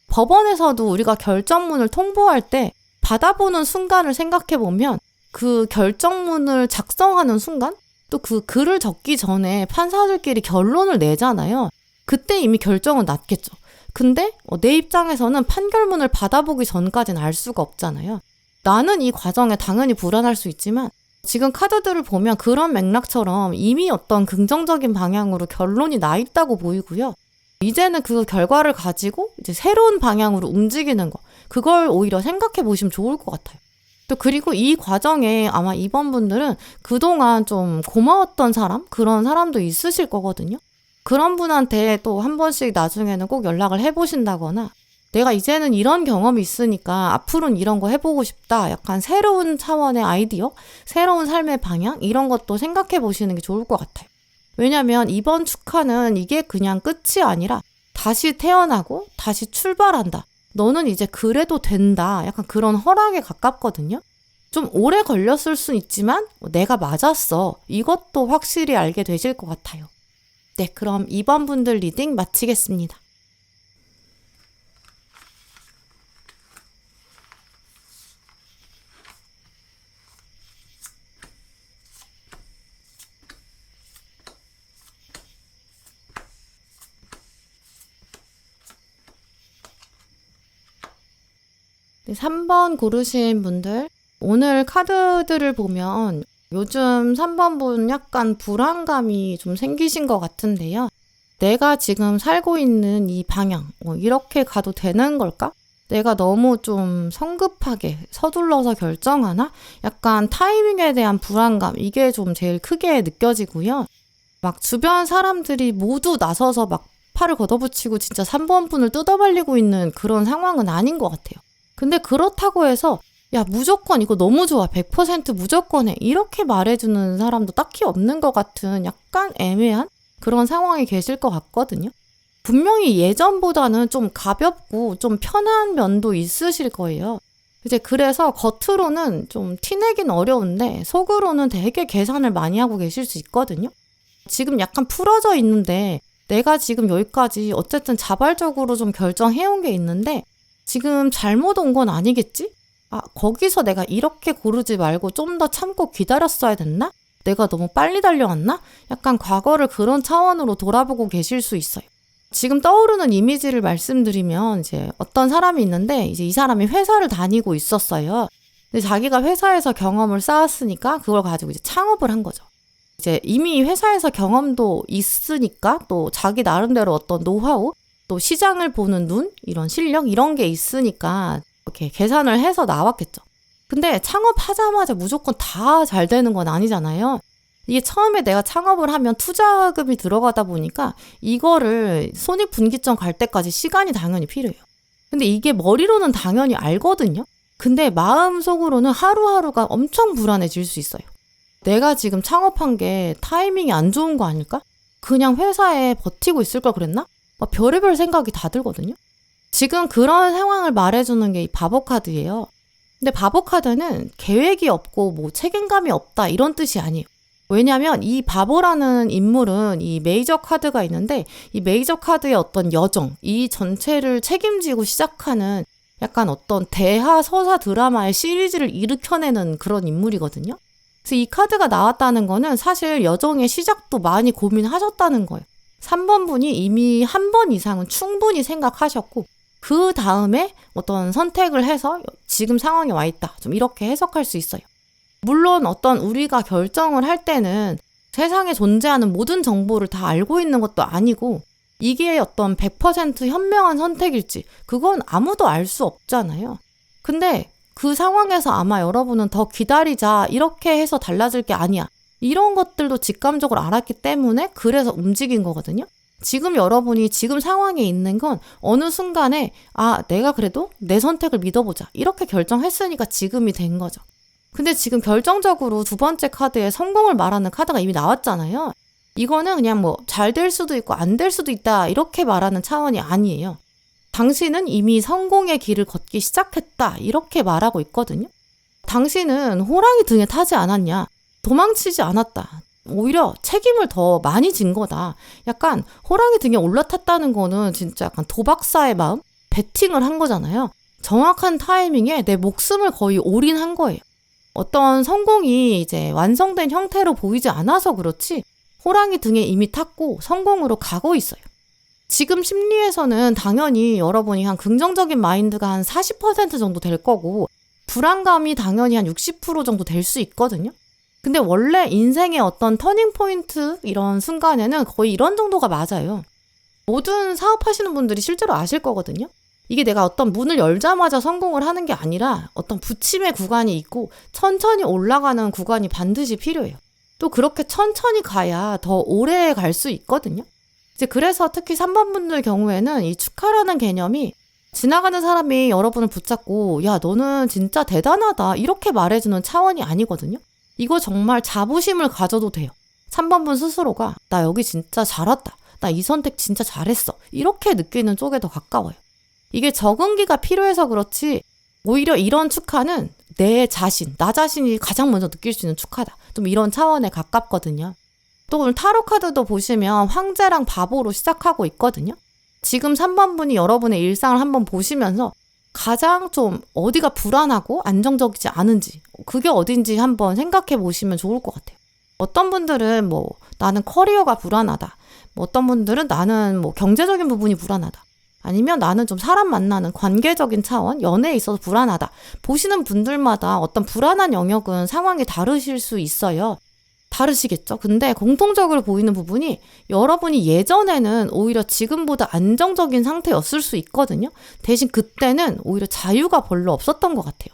법원에서도 우리가 결정문을 통보할 때 받아보는 순간을 생각해보면 그 결정문을 작성하는 순간, 또 그 글을 적기 전에 판사들끼리 결론을 내잖아요. 그때 이미 결정은 났겠죠. 근데 내 입장에서는 판결문을 받아보기 전까지는 알 수가 없잖아요. 나는 이 과정에 당연히 불안할 수 있지만 지금 카드들을 보면 그런 맥락처럼 이미 어떤 긍정적인 방향으로 결론이 나 있다고 보이고요. 이제는 그 결과를 가지고 이제 새로운 방향으로 움직이는 거, 그걸 오히려 생각해 보시면 좋을 것 같아요. 또 그리고 이 과정에 아마 이번 분들은 그동안 좀 고마웠던 사람, 그런 사람도 있으실 거거든요. 그런 분한테 또 한 번씩 나중에는 꼭 연락을 해보신다거나, 내가 이제는 이런 경험이 있으니까 앞으로는 이런 거 해보고 싶다, 약간 새로운 차원의 아이디어, 새로운 삶의 방향, 이런 것도 생각해 보시는 게 좋을 것 같아요. 왜냐면 이번 축하는 이게 그냥 끝이 아니라 다시 태어나고 다시 출발한다, 너는 이제 그래도 된다, 약간 그런 허락에 가깝거든요. 좀 오래 걸렸을 순 있지만 내가 맞았어, 이것도 확실히 알게 되실 것 같아요. 네, 그럼 2번 분들 리딩 마치겠습니다. 네, 3번 고르신 분들, 오늘 카드들을 보면 요즘 3번 분 약간 불안감이 좀 생기신 것 같은데요. 내가 지금 살고 있는 이 방향, 이렇게 가도 되는 걸까? 내가 너무 좀 성급하게 서둘러서 결정하나? 약간 타이밍에 대한 불안감, 이게 좀 제일 크게 느껴지고요. 막 주변 사람들이 모두 나서서 막 팔을 걷어붙이고 진짜 3번 분을 뜯어말리고 있는 그런 상황은 아닌 것 같아요. 근데 그렇다고 해서 야, 무조건 이거 너무 좋아, 100% 무조건 해, 이렇게 말해주는 사람도 딱히 없는 것 같은 약간 애매한 그런 상황이 계실 것 같거든요. 분명히 예전보다는 좀 가볍고 좀 편한 면도 있으실 거예요. 이제 그래서 겉으로는 좀 티내긴 어려운데 속으로는 되게 계산을 많이 하고 계실 수 있거든요. 지금 약간 풀어져 있는데 내가 지금 여기까지 어쨌든 자발적으로 좀 결정해온 게 있는데 지금 잘못 온 건 아니겠지? 거기서 내가 이렇게 고르지 말고 좀 더 참고 기다렸어야 됐나? 내가 너무 빨리 달려왔나? 약간 과거를 그런 차원으로 돌아보고 계실 수 있어요. 지금 떠오르는 이미지를 말씀드리면 이제 어떤 사람이 있는데 이제 이 사람이 회사를 다니고 있었어요. 근데 자기가 회사에서 경험을 쌓았으니까 그걸 가지고 이제 창업을 한 거죠. 이제 이미 회사에서 경험도 있으니까 또 자기 나름대로 어떤 노하우, 또 시장을 보는 눈, 이런 실력 이런 게 있으니까 이렇게 계산을 해서 나왔겠죠. 근데 창업하자마자 무조건 다 잘 되는 건 아니잖아요. 이게 처음에 내가 창업을 하면 투자금이 들어가다 보니까 이거를 손익분기점 갈 때까지 시간이 당연히 필요해요. 근데 이게 머리로는 당연히 알거든요. 근데 마음속으로는 하루하루가 엄청 불안해질 수 있어요. 내가 지금 창업한 게 타이밍이 안 좋은 거 아닐까? 그냥 회사에 버티고 있을 걸 그랬나? 막 별의별 생각이 다 들거든요. 지금 그런 상황을 말해주는 게 이 바보 카드예요. 근데 바보 카드는 계획이 없고 뭐 책임감이 없다 이런 뜻이 아니에요. 왜냐하면 이 바보라는 인물은 이 메이저 카드가 있는데 이 메이저 카드의 어떤 여정, 이 전체를 책임지고 시작하는 약간 어떤 대하 서사 드라마의 시리즈를 일으켜내는 그런 인물이거든요. 그래서 이 카드가 나왔다는 거는 사실 여정의 시작도 많이 고민하셨다는 거예요. 3번 분이 이미 한 번 이상은 충분히 생각하셨고 그 다음에 어떤 선택을 해서 지금 상황에 와 있다. 좀 이렇게 해석할 수 있어요. 물론 어떤 우리가 결정을 할 때는 세상에 존재하는 모든 정보를 다 알고 있는 것도 아니고 이게 어떤 100% 현명한 선택일지 그건 아무도 알 수 없잖아요. 근데 그 상황에서 아마 여러분은 더 기다리자 이렇게 해서 달라질 게 아니야. 이런 것들도 직감적으로 알았기 때문에 그래서 움직인 거거든요. 지금 여러분이 지금 상황에 있는 건 어느 순간에 내가 그래도 내 선택을 믿어보자 이렇게 결정했으니까 지금이 된 거죠. 근데 지금 결정적으로 두 번째 카드에 성공을 말하는 카드가 이미 나왔잖아요. 이거는 그냥 뭐 잘 될 수도 있고 안 될 수도 있다 이렇게 말하는 차원이 아니에요. 당신은 이미 성공의 길을 걷기 시작했다 이렇게 말하고 있거든요. 당신은 호랑이 등에 타지 않았냐, 도망치지 않았다. 오히려 책임을 더 많이 진 거다. 약간 호랑이 등에 올라탔다는 거는 진짜 약간 도박사의 마음? 베팅을 한 거잖아요. 정확한 타이밍에 내 목숨을 거의 올인한 거예요. 어떤 성공이 이제 완성된 형태로 보이지 않아서 그렇지 호랑이 등에 이미 탔고 성공으로 가고 있어요. 지금 심리에서는 당연히 여러분이 한 긍정적인 마인드가 한 40% 정도 될 거고 불안감이 당연히 한 60% 정도 될 수 있거든요. 근데 원래 인생의 어떤 터닝 포인트 이런 순간에는 거의 이런 정도가 맞아요. 모든 사업하시는 분들이 실제로 아실 거거든요. 이게 내가 어떤 문을 열자마자 성공을 하는 게 아니라 어떤 부침의 구간이 있고 천천히 올라가는 구간이 반드시 필요해요. 또 그렇게 천천히 가야 더 오래 갈 수 있거든요. 이제 그래서 특히 3번 분들 경우에는 이 축하라는 개념이 지나가는 사람이 여러분을 붙잡고 야 너는 진짜 대단하다 이렇게 말해주는 차원이 아니거든요. 이거 정말 자부심을 가져도 돼요. 3번 분 스스로가 나 여기 진짜 잘 왔다. 나 이 선택 진짜 잘했어. 이렇게 느끼는 쪽에 더 가까워요. 이게 적응기가 필요해서 그렇지 오히려 이런 축하는 내 자신, 나 자신이 가장 먼저 느낄 수 있는 축하다. 좀 이런 차원에 가깝거든요. 또 오늘 타로 카드도 보시면 황제랑 바보로 시작하고 있거든요. 지금 3번 분이 여러분의 일상을 한번 보시면서 가장 좀 어디가 불안하고 안정적이지 않은지 그게 어딘지 한번 생각해 보시면 좋을 것 같아요. 어떤 분들은 뭐 나는 커리어가 불안하다. 뭐 어떤 분들은 나는 뭐 경제적인 부분이 불안하다. 아니면 나는 좀 사람 만나는 관계적인 차원, 연애에 있어서 불안하다. 보시는 분들마다 어떤 불안한 영역은 상황이 다르실 수 있어요. 다르시겠죠? 근데 공통적으로 보이는 부분이 여러분이 예전에는 오히려 지금보다 안정적인 상태였을 수 있거든요. 대신 그때는 오히려 자유가 별로 없었던 것 같아요.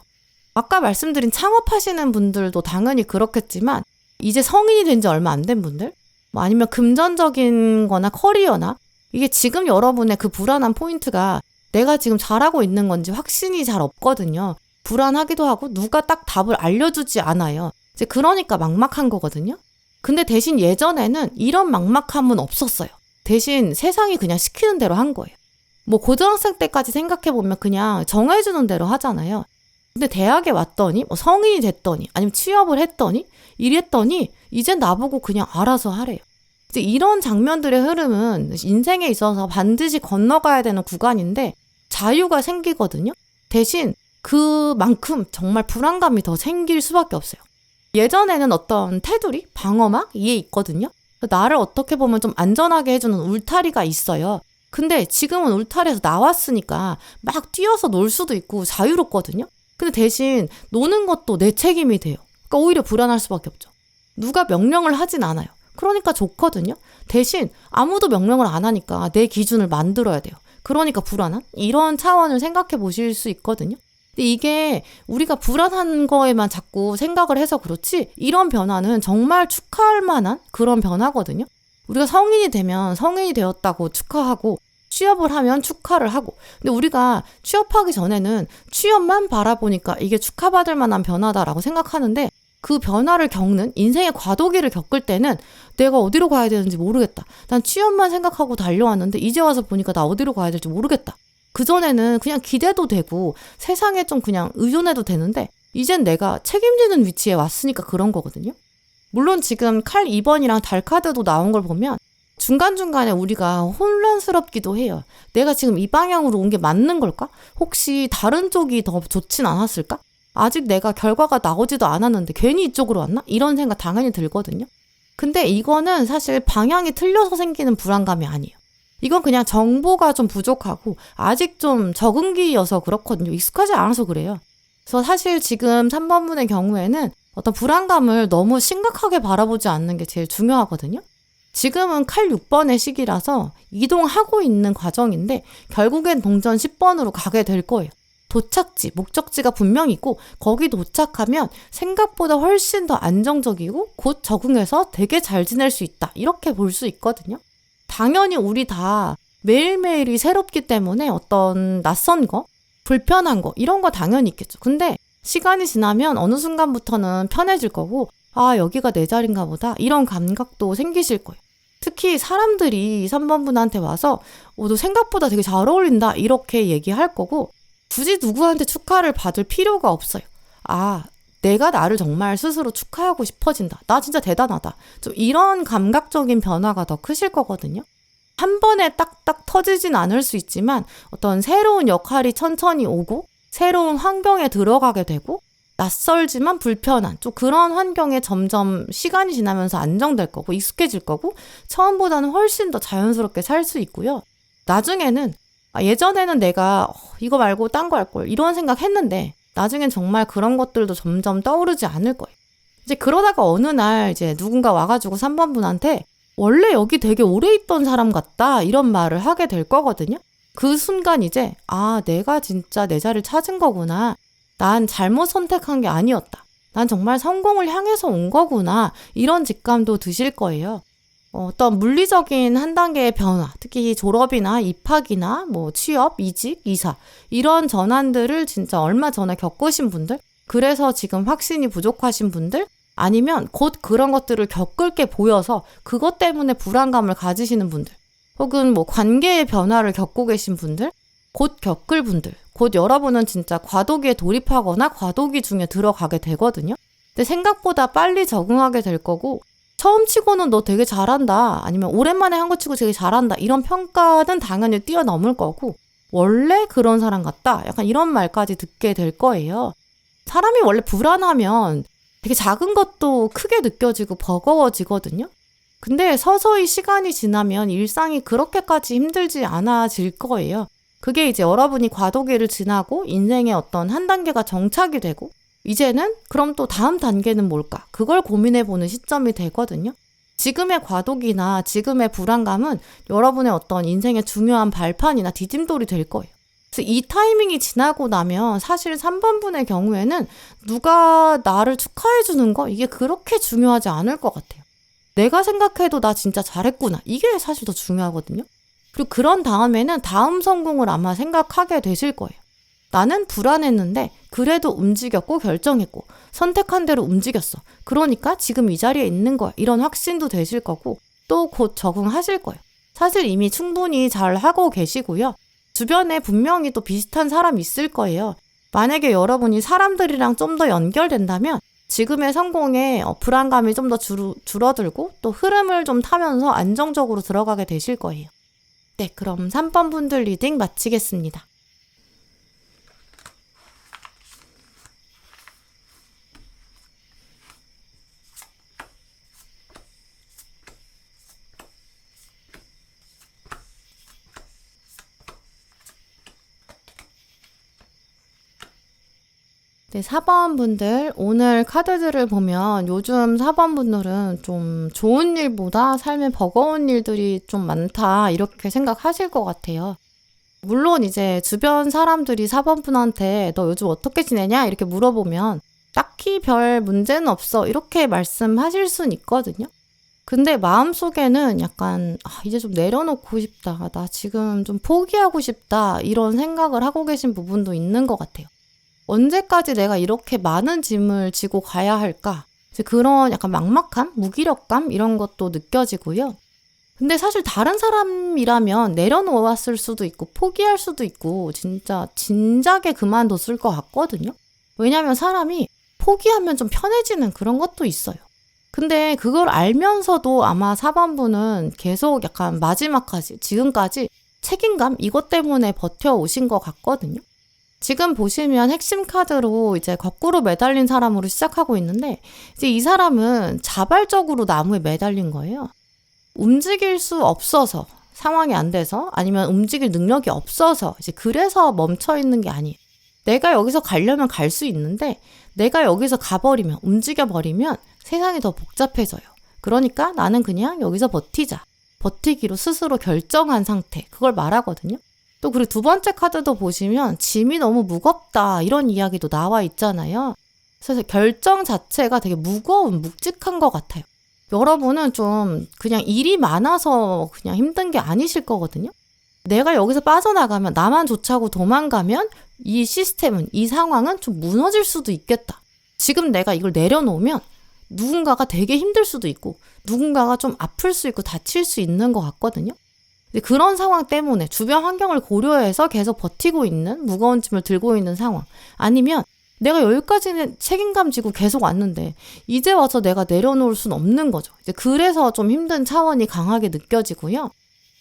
아까 말씀드린 창업하시는 분들도 당연히 그렇겠지만 이제 성인이 된 지 얼마 안 된 분들? 뭐 아니면 금전적인 거나 커리어나 이게 지금 여러분의 그 불안한 포인트가 내가 지금 잘하고 있는 건지 확신이 잘 없거든요. 불안하기도 하고 누가 딱 답을 알려주지 않아요. 이제 그러니까 막막한 거거든요. 근데 대신 예전에는 이런 막막함은 없었어요. 대신 세상이 그냥 시키는 대로 한 거예요. 뭐 고등학생 때까지 생각해보면 그냥 정해주는 대로 하잖아요. 근데 대학에 왔더니 뭐 성인이 됐더니 아니면 취업을 했더니 이랬더니 이젠 나보고 그냥 알아서 하래요. 이제 이런 장면들의 흐름은 인생에 있어서 반드시 건너가야 되는 구간인데 자유가 생기거든요. 대신 그만큼 정말 불안감이 더 생길 수밖에 없어요. 예전에는 어떤 테두리, 방어막 이에 있거든요. 나를 어떻게 보면 좀 안전하게 해주는 울타리가 있어요. 근데 지금은 울타리에서 나왔으니까 막 뛰어서 놀 수도 있고 자유롭거든요. 근데 대신 노는 것도 내 책임이 돼요. 그러니까 오히려 불안할 수밖에 없죠. 누가 명령을 하진 않아요. 그러니까 좋거든요. 대신 아무도 명령을 안 하니까 내 기준을 만들어야 돼요. 그러니까 불안한? 이런 차원을 생각해 보실 수 있거든요. 근데 이게 우리가 불안한 거에만 자꾸 생각을 해서 그렇지, 이런 변화는 정말 축하할 만한 그런 변화거든요. 우리가 성인이 되면 성인이 되었다고 축하하고, 취업을 하면 축하를 하고, 근데 우리가 취업하기 전에는 취업만 바라보니까 이게 축하받을 만한 변화다라고 생각하는데, 그 변화를 겪는 인생의 과도기를 겪을 때는 내가 어디로 가야 되는지 모르겠다. 난 취업만 생각하고 달려왔는데 이제 와서 보니까 나 어디로 가야 될지 모르겠다. 그전에는 그냥 기대도 되고 세상에 좀 그냥 의존해도 되는데 이젠 내가 책임지는 위치에 왔으니까 그런 거거든요. 물론 지금 칼 2번이랑 달 카드도 나온 걸 보면 중간중간에 우리가 혼란스럽기도 해요. 내가 지금 이 방향으로 온 게 맞는 걸까? 혹시 다른 쪽이 더 좋진 않았을까? 아직 내가 결과가 나오지도 않았는데 괜히 이쪽으로 왔나? 이런 생각 당연히 들거든요. 근데 이거는 사실 방향이 틀려서 생기는 불안감이 아니에요. 이건 그냥 정보가 좀 부족하고 아직 좀 적응기여서 그렇거든요. 익숙하지 않아서 그래요. 그래서 사실 지금 3번 분의 경우에는 어떤 불안감을 너무 심각하게 바라보지 않는 게 제일 중요하거든요. 지금은 칼 6번의 시기라서 이동하고 있는 과정인데 결국엔 동전 10번으로 가게 될 거예요. 도착지, 목적지가 분명히 있고 거기 도착하면 생각보다 훨씬 더 안정적이고 곧 적응해서 되게 잘 지낼 수 있다. 이렇게 볼 수 있거든요. 당연히 우리 다 매일매일이 새롭기 때문에 어떤 낯선 거, 불편한 거 이런 거 당연히 있겠죠. 근데 시간이 지나면 어느 순간부터는 편해질 거고 아 여기가 내 자리인가 보다 이런 감각도 생기실 거예요. 특히 사람들이 3번 분한테 와서 너 생각보다 되게 잘 어울린다 이렇게 얘기할 거고 굳이 누구한테 축하를 받을 필요가 없어요. 아, 내가 나를 정말 스스로 축하하고 싶어진다. 나 진짜 대단하다. 좀 이런 감각적인 변화가 더 크실 거거든요. 한 번에 딱딱 터지진 않을 수 있지만 어떤 새로운 역할이 천천히 오고 새로운 환경에 들어가게 되고 낯설지만 불편한 좀 그런 환경에 점점 시간이 지나면서 안정될 거고 익숙해질 거고 처음보다는 훨씬 더 자연스럽게 살 수 있고요. 나중에는 예전에는 내가 이거 말고 딴 거 할 걸 이런 생각 했는데 나중엔 정말 그런 것들도 점점 떠오르지 않을 거예요. 이제 그러다가 어느 날 이제 누군가 와가지고 3번 분한테 원래 여기 되게 오래 있던 사람 같다 이런 말을 하게 될 거거든요. 그 순간 이제 아 내가 진짜 내 자리를 찾은 거구나. 난 잘못 선택한 게 아니었다. 난 정말 성공을 향해서 온 거구나. 이런 직감도 드실 거예요. 어떤 물리적인 한 단계의 변화, 특히 졸업이나 입학이나 뭐 취업, 이직, 이사 이런 전환들을 진짜 얼마 전에 겪으신 분들, 그래서 지금 확신이 부족하신 분들, 아니면 곧 그런 것들을 겪을 게 보여서 그것 때문에 불안감을 가지시는 분들, 혹은 뭐 관계의 변화를 겪고 계신 분들, 곧 겪을 분들, 곧 여러분은 진짜 과도기에 돌입하거나 과도기 중에 들어가게 되거든요. 근데 생각보다 빨리 적응하게 될 거고 처음 치고는 너 되게 잘한다 아니면 오랜만에 한 거 치고 되게 잘한다 이런 평가는 당연히 뛰어넘을 거고 원래 그런 사람 같다 약간 이런 말까지 듣게 될 거예요. 사람이 원래 불안하면 되게 작은 것도 크게 느껴지고 버거워지거든요. 근데 서서히 시간이 지나면 일상이 그렇게까지 힘들지 않아질 거예요. 그게 이제 여러분이 과도기를 지나고 인생의 어떤 한 단계가 정착이 되고 이제는 그럼 또 다음 단계는 뭘까? 그걸 고민해보는 시점이 되거든요. 지금의 과도기나 지금의 불안감은 여러분의 어떤 인생의 중요한 발판이나 디딤돌이 될 거예요. 그래서 이 타이밍이 지나고 나면 사실 3번 분의 경우에는 누가 나를 축하해주는 거 이게 그렇게 중요하지 않을 것 같아요. 내가 생각해도 나 진짜 잘했구나. 이게 사실 더 중요하거든요. 그리고 그런 다음에는 다음 성공을 아마 생각하게 되실 거예요. 나는 불안했는데 그래도 움직였고 결정했고 선택한 대로 움직였어. 그러니까 지금 이 자리에 있는 거야. 이런 확신도 되실 거고 또 곧 적응하실 거예요. 사실 이미 충분히 잘 하고 계시고요. 주변에 분명히 또 비슷한 사람 있을 거예요. 만약에 여러분이 사람들이랑 좀 더 연결된다면 지금의 성공에 불안감이 좀 더 줄어들고 또 흐름을 좀 타면서 안정적으로 들어가게 되실 거예요. 네, 그럼 3번 분들 리딩 마치겠습니다. 네, 4번 분들, 오늘 카드들을 보면 요즘 4번 분들은 좀 좋은 일보다 삶에 버거운 일들이 좀 많다, 이렇게 생각하실 것 같아요. 물론 이제 주변 사람들이 4번 분한테 너 요즘 어떻게 지내냐? 이렇게 물어보면 딱히 별 문제는 없어, 이렇게 말씀하실 순 있거든요. 근데 마음속에는 약간 이제 좀 내려놓고 싶다, 나 지금 좀 포기하고 싶다, 이런 생각을 하고 계신 부분도 있는 것 같아요. 언제까지 내가 이렇게 많은 짐을 지고 가야 할까? 이제 그런 약간 막막함, 무기력감 이런 것도 느껴지고요. 근데 사실 다른 사람이라면 내려놓았을 수도 있고 포기할 수도 있고 진짜 진작에 그만뒀을 것 같거든요. 왜냐하면 사람이 포기하면 좀 편해지는 그런 것도 있어요. 근데 그걸 알면서도 아마 4번분은 계속 약간 마지막까지, 지금까지 책임감 이것 때문에 버텨오신 것 같거든요. 지금 보시면 핵심 카드로 이제 거꾸로 매달린 사람으로 시작하고 있는데, 이제 이 사람은 자발적으로 나무에 매달린 거예요. 움직일 수 없어서, 상황이 안 돼서, 아니면 움직일 능력이 없어서, 이제 그래서 멈춰 있는 게 아니에요. 내가 여기서 가려면 갈 수 있는데, 내가 여기서 가버리면, 움직여버리면 세상이 더 복잡해져요. 그러니까 나는 그냥 여기서 버티자. 버티기로 스스로 결정한 상태. 그걸 말하거든요. 또 그리고 두 번째 카드도 보시면 짐이 너무 무겁다, 이런 이야기도 나와 있잖아요. 그래서 결정 자체가 되게 무거운, 묵직한 것 같아요. 여러분은 좀 그냥 일이 많아서 그냥 힘든 게 아니실 거거든요. 내가 여기서 빠져나가면, 나만 좋자고 도망가면 이 시스템은, 이 상황은 좀 무너질 수도 있겠다. 지금 내가 이걸 내려놓으면 누군가가 되게 힘들 수도 있고 누군가가 좀 아플 수 있고 다칠 수 있는 것 같거든요. 그런 상황 때문에 주변 환경을 고려해서 계속 버티고 있는, 무거운 짐을 들고 있는 상황, 아니면 내가 여기까지는 책임감 지고 계속 왔는데 이제 와서 내가 내려놓을 순 없는 거죠. 이제 그래서 좀 힘든 차원이 강하게 느껴지고요.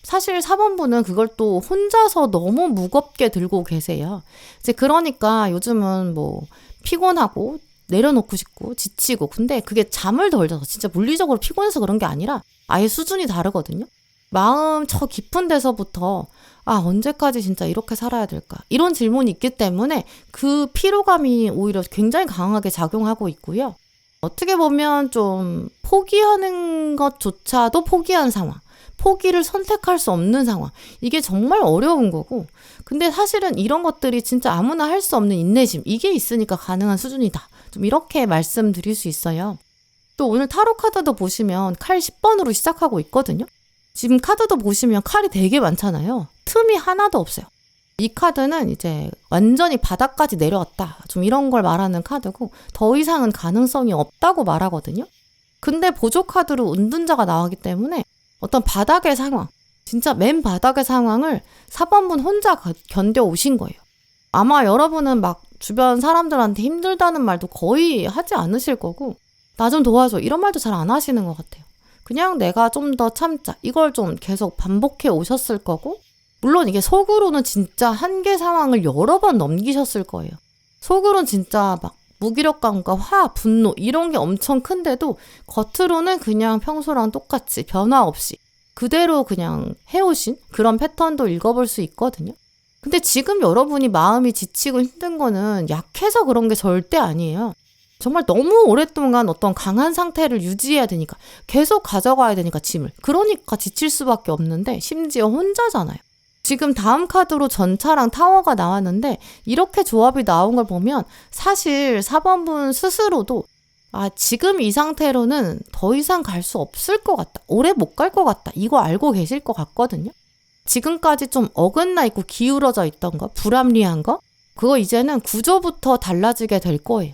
사실 4번분은 그걸 또 혼자서 너무 무겁게 들고 계세요. 이제 그러니까 요즘은 뭐 피곤하고 내려놓고 싶고 지치고, 근데 그게 잠을 덜 자서, 진짜 물리적으로 피곤해서 그런 게 아니라 아예 수준이 다르거든요. 마음 저 깊은 데서부터 언제까지 진짜 이렇게 살아야 될까? 이런 질문이 있기 때문에 그 피로감이 오히려 굉장히 강하게 작용하고 있고요. 어떻게 보면 좀 포기하는 것조차도 포기한 상황, 포기를 선택할 수 없는 상황, 이게 정말 어려운 거고, 근데 사실은 이런 것들이 진짜 아무나 할 수 없는 인내심, 이게 있으니까 가능한 수준이다. 좀 이렇게 말씀드릴 수 있어요. 또 오늘 타로 카드도 보시면 칼 10번으로 시작하고 있거든요. 지금 카드도 보시면 칼이 되게 많잖아요. 틈이 하나도 없어요. 이 카드는 이제 완전히 바닥까지 내려왔다, 좀 이런 걸 말하는 카드고, 더 이상은 가능성이 없다고 말하거든요. 근데 보조 카드로 은둔자가 나오기 때문에 어떤 바닥의 상황, 진짜 맨 바닥의 상황을 4번분 혼자 견뎌오신 거예요. 아마 여러분은 막 주변 사람들한테 힘들다는 말도 거의 하지 않으실 거고, 나 좀 도와줘, 이런 말도 잘 안 하시는 것 같아요. 그냥 내가 좀 더 참자, 이걸 좀 계속 반복해 오셨을 거고, 물론 이게 속으로는 진짜 한계 상황을 여러 번 넘기셨을 거예요. 속으로는 진짜 막 무기력감과 화, 분노 이런 게 엄청 큰데도 겉으로는 그냥 평소랑 똑같이 변화 없이 그대로 그냥 해오신 그런 패턴도 읽어볼 수 있거든요. 근데 지금 여러분이 마음이 지치고 힘든 거는 약해서 그런 게 절대 아니에요. 정말 너무 오랫동안 어떤 강한 상태를 유지해야 되니까, 계속 가져가야 되니까 짐을. 그러니까 지칠 수밖에 없는데, 심지어 혼자잖아요. 지금 다음 카드로 전차랑 타워가 나왔는데 이렇게 조합이 나온 걸 보면 사실 4번분 스스로도 지금 이 상태로는 더 이상 갈 수 없을 것 같다, 오래 못 갈 것 같다, 이거 알고 계실 것 같거든요. 지금까지 좀 어긋나 있고 기울어져 있던 거, 불합리한 거, 그거 이제는 구조부터 달라지게 될 거예요.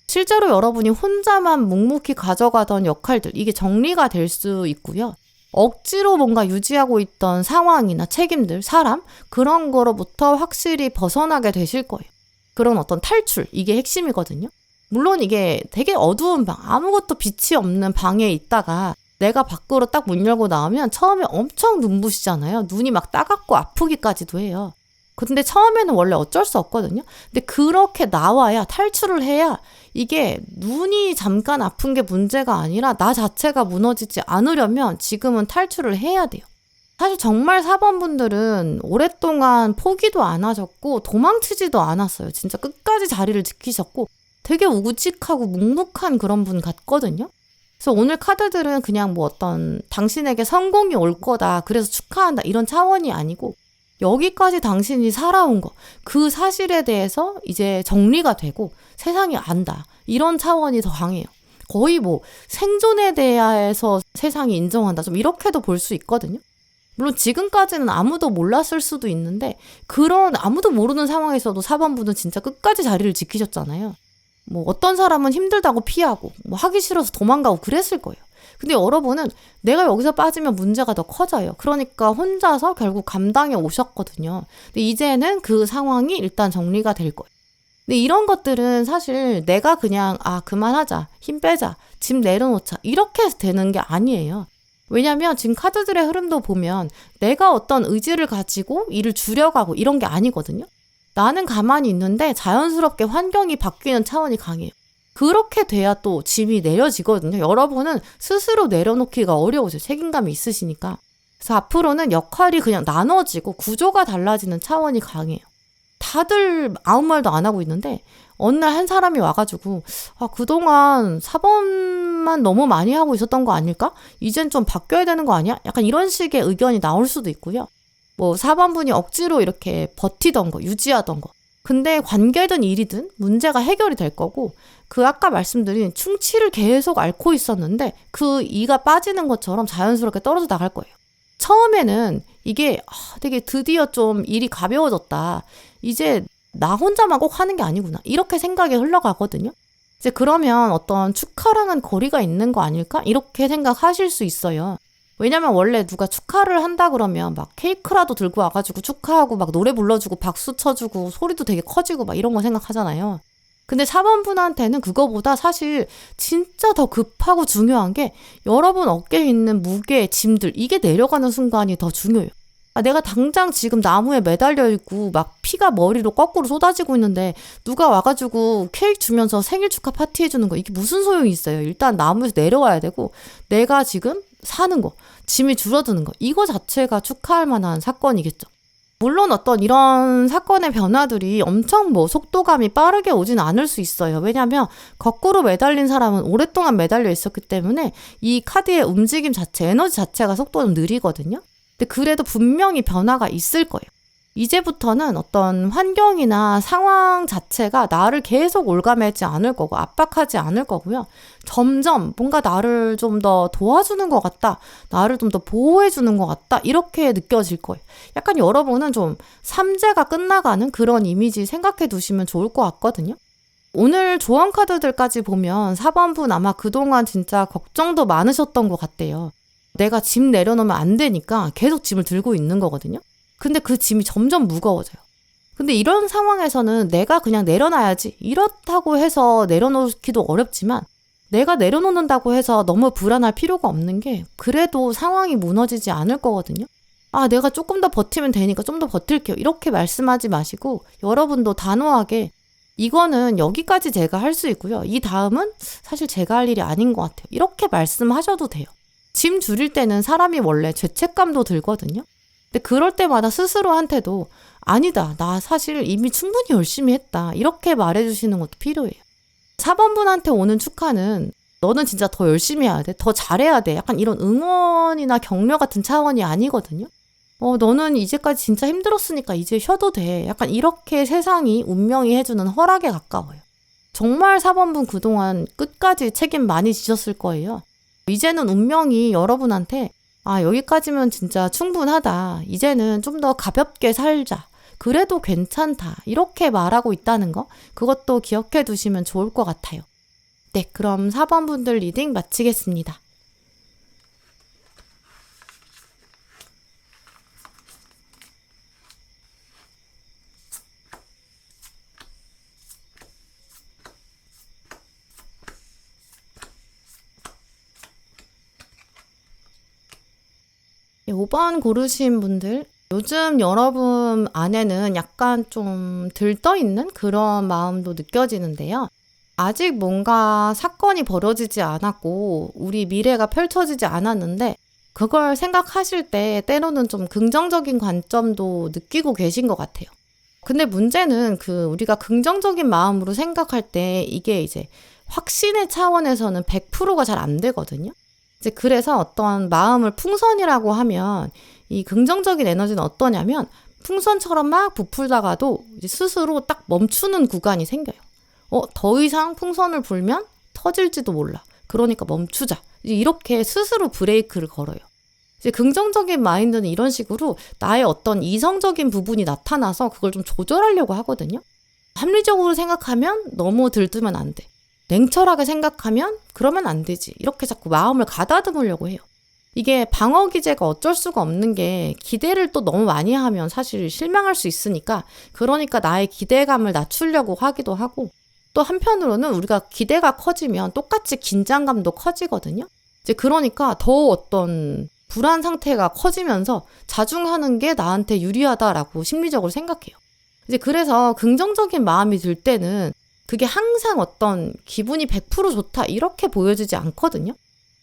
실제로 여러분이 혼자만 묵묵히 가져가던 역할들, 이게 정리가 될 수 있고요. 억지로 뭔가 유지하고 있던 상황이나 책임들, 사람, 그런 거로부터 확실히 벗어나게 되실 거예요. 그런 어떤 탈출, 이게 핵심이거든요. 물론 이게 되게 어두운 방, 아무것도 빛이 없는 방에 있다가 내가 밖으로 딱 문 열고 나오면 처음에 엄청 눈부시잖아요. 눈이 막 따갑고 아프기까지도 해요. 근데 처음에는 원래 어쩔 수 없거든요. 근데 그렇게 나와야, 탈출을 해야, 이게 눈이 잠깐 아픈 게 문제가 아니라 나 자체가 무너지지 않으려면 지금은 탈출을 해야 돼요. 사실 정말 4번분들은 오랫동안 포기도 안 하셨고 도망치지도 않았어요. 진짜 끝까지 자리를 지키셨고, 되게 우직하고 묵묵한 그런 분 같거든요. 그래서 오늘 카드들은 그냥 뭐 어떤 당신에게 성공이 올 거다, 그래서 축하한다, 이런 차원이 아니고 여기까지 당신이 살아온 거, 그 사실에 대해서 이제 정리가 되고 세상이 안다, 이런 차원이 더 강해요. 거의 뭐 생존에 대해서 세상이 인정한다, 좀 이렇게도 볼 수 있거든요. 물론 지금까지는 아무도 몰랐을 수도 있는데 그런 아무도 모르는 상황에서도 4번분은 진짜 끝까지 자리를 지키셨잖아요. 뭐 어떤 사람은 힘들다고 피하고 뭐 하기 싫어서 도망가고 그랬을 거예요. 근데 여러분은 내가 여기서 빠지면 문제가 더 커져요. 그러니까 혼자서 결국 감당해 오셨거든요. 근데 이제는 그 상황이 일단 정리가 될 거예요. 근데 이런 것들은 사실 내가 그냥 그만하자, 힘 빼자, 짐 내려놓자, 이렇게 해서 되는 게 아니에요. 왜냐면 지금 카드들의 흐름도 보면 내가 어떤 의지를 가지고 일을 줄여가고 이런 게 아니거든요. 나는 가만히 있는데 자연스럽게 환경이 바뀌는 차원이 강해요. 그렇게 돼야 또 짐이 내려지거든요. 여러분은 스스로 내려놓기가 어려우세요. 책임감이 있으시니까. 그래서 앞으로는 역할이 그냥 나눠지고 구조가 달라지는 차원이 강해요. 다들 아무 말도 안 하고 있는데 어느 날 한 사람이 와가지고 그동안 4번만 너무 많이 하고 있었던 거 아닐까? 이젠 좀 바뀌어야 되는 거 아니야? 약간 이런 식의 의견이 나올 수도 있고요. 뭐 4번분이 억지로 이렇게 버티던 거, 유지하던 거. 근데 관계든 일이든 문제가 해결이 될 거고, 그 아까 말씀드린 충치를 계속 앓고 있었는데 그 이가 빠지는 것처럼 자연스럽게 떨어져 나갈 거예요. 처음에는 이게 되게 드디어 좀 일이 가벼워졌다, 이제 나 혼자만 꼭 하는 게 아니구나, 이렇게 생각이 흘러가거든요. 이제 그러면 어떤 축하랑은 거리가 있는 거 아닐까? 이렇게 생각하실 수 있어요. 왜냐면 원래 누가 축하를 한다 그러면 막 케이크라도 들고 와가지고 축하하고 막 노래 불러주고 박수 쳐주고 소리도 되게 커지고 막 이런 거 생각하잖아요. 근데 4번분한테는 그거보다 사실 진짜 더 급하고 중요한 게 여러분 어깨에 있는 무게, 짐들, 이게 내려가는 순간이 더 중요해요. 내가 당장 지금 나무에 매달려 있고 막 피가 머리로 거꾸로 쏟아지고 있는데 누가 와가지고 케이크 주면서 생일 축하 파티 해주는 거, 이게 무슨 소용이 있어요. 일단 나무에서 내려와야 되고 내가 지금 사는 거, 짐이 줄어드는 거, 이거 자체가 축하할 만한 사건이겠죠. 물론 어떤 이런 사건의 변화들이 엄청 뭐 속도감이 빠르게 오진 않을 수 있어요. 왜냐하면 거꾸로 매달린 사람은 오랫동안 매달려 있었기 때문에 이 카드의 움직임 자체, 에너지 자체가 속도가 좀 느리거든요. 근데 그래도 분명히 변화가 있을 거예요. 이제부터는 어떤 환경이나 상황 자체가 나를 계속 올가매지 않을 거고 압박하지 않을 거고요. 점점 뭔가 나를 좀 더 도와주는 것 같다, 나를 좀 더 보호해주는 것 같다, 이렇게 느껴질 거예요. 약간 여러분은 좀 삼재가 끝나가는 그런 이미지 생각해 두시면 좋을 것 같거든요. 오늘 조언 카드들까지 보면 4번분 아마 그동안 진짜 걱정도 많으셨던 것 같대요. 내가 짐 내려놓으면 안 되니까 계속 짐을 들고 있는 거거든요. 근데 그 짐이 점점 무거워져요. 근데 이런 상황에서는 내가 그냥 내려놔야지, 이렇다고 해서 내려놓기도 어렵지만 내가 내려놓는다고 해서 너무 불안할 필요가 없는 게, 그래도 상황이 무너지지 않을 거거든요. 내가 조금 더 버티면 되니까 좀 더 버틸게요, 이렇게 말씀하지 마시고 여러분도 단호하게 이거는 여기까지 제가 할 수 있고요, 이 다음은 사실 제가 할 일이 아닌 것 같아요, 이렇게 말씀하셔도 돼요. 짐 줄일 때는 사람이 원래 죄책감도 들거든요. 근데 그럴 때마다 스스로한테도 아니다, 나 사실 이미 충분히 열심히 했다, 이렇게 말해주시는 것도 필요해요. 4번분한테 오는 축하는 너는 진짜 더 열심히 해야 돼, 더 잘해야 돼, 약간 이런 응원이나 격려 같은 차원이 아니거든요. 너는 이제까지 진짜 힘들었으니까 이제 쉬어도 돼, 약간 이렇게 세상이, 운명이 해주는 허락에 가까워요. 정말 4번분 그동안 끝까지 책임 많이 지셨을 거예요. 이제는 운명이 여러분한테 여기까지면 진짜 충분하다, 이제는 좀 더 가볍게 살자, 그래도 괜찮다, 이렇게 말하고 있다는 거, 그것도 기억해 두시면 좋을 것 같아요. 네, 그럼 4번분들 리딩 마치겠습니다. 네, 5번 고르신 분들, 요즘 여러분 안에는 약간 좀 들떠있는 그런 마음도 느껴지는데요. 아직 뭔가 사건이 벌어지지 않았고 우리 미래가 펼쳐지지 않았는데 그걸 생각하실 때 때로는 좀 긍정적인 관점도 느끼고 계신 것 같아요. 근데 문제는 우리가 긍정적인 마음으로 생각할 때 이게 이제 확신의 차원에서는 100%가 잘 안 되거든요. 이제 그래서 어떤 마음을 풍선이라고 하면 이 긍정적인 에너지는 어떠냐면 풍선처럼 막 부풀다가도 이제 스스로 딱 멈추는 구간이 생겨요. 더 이상 풍선을 불면 터질지도 몰라. 그러니까 멈추자. 이렇게 스스로 브레이크를 걸어요. 이제 긍정적인 마인드는 이런 식으로 나의 어떤 이성적인 부분이 나타나서 그걸 좀 조절하려고 하거든요. 합리적으로 생각하면 너무 들뜨면 안 돼. 냉철하게 생각하면 그러면 안 되지. 이렇게 자꾸 마음을 가다듬으려고 해요. 이게 방어 기제가 어쩔 수가 없는 게 기대를 또 너무 많이 하면 사실 실망할 수 있으니까 그러니까 나의 기대감을 낮추려고 하기도 하고 또 한편으로는 우리가 기대가 커지면 똑같이 긴장감도 커지거든요. 이제 그러니까 더 어떤 불안 상태가 커지면서 자중하는 게 나한테 유리하다라고 심리적으로 생각해요. 이제 그래서 긍정적인 마음이 들 때는 그게 항상 어떤 기분이 100% 좋다 이렇게 보여지지 않거든요.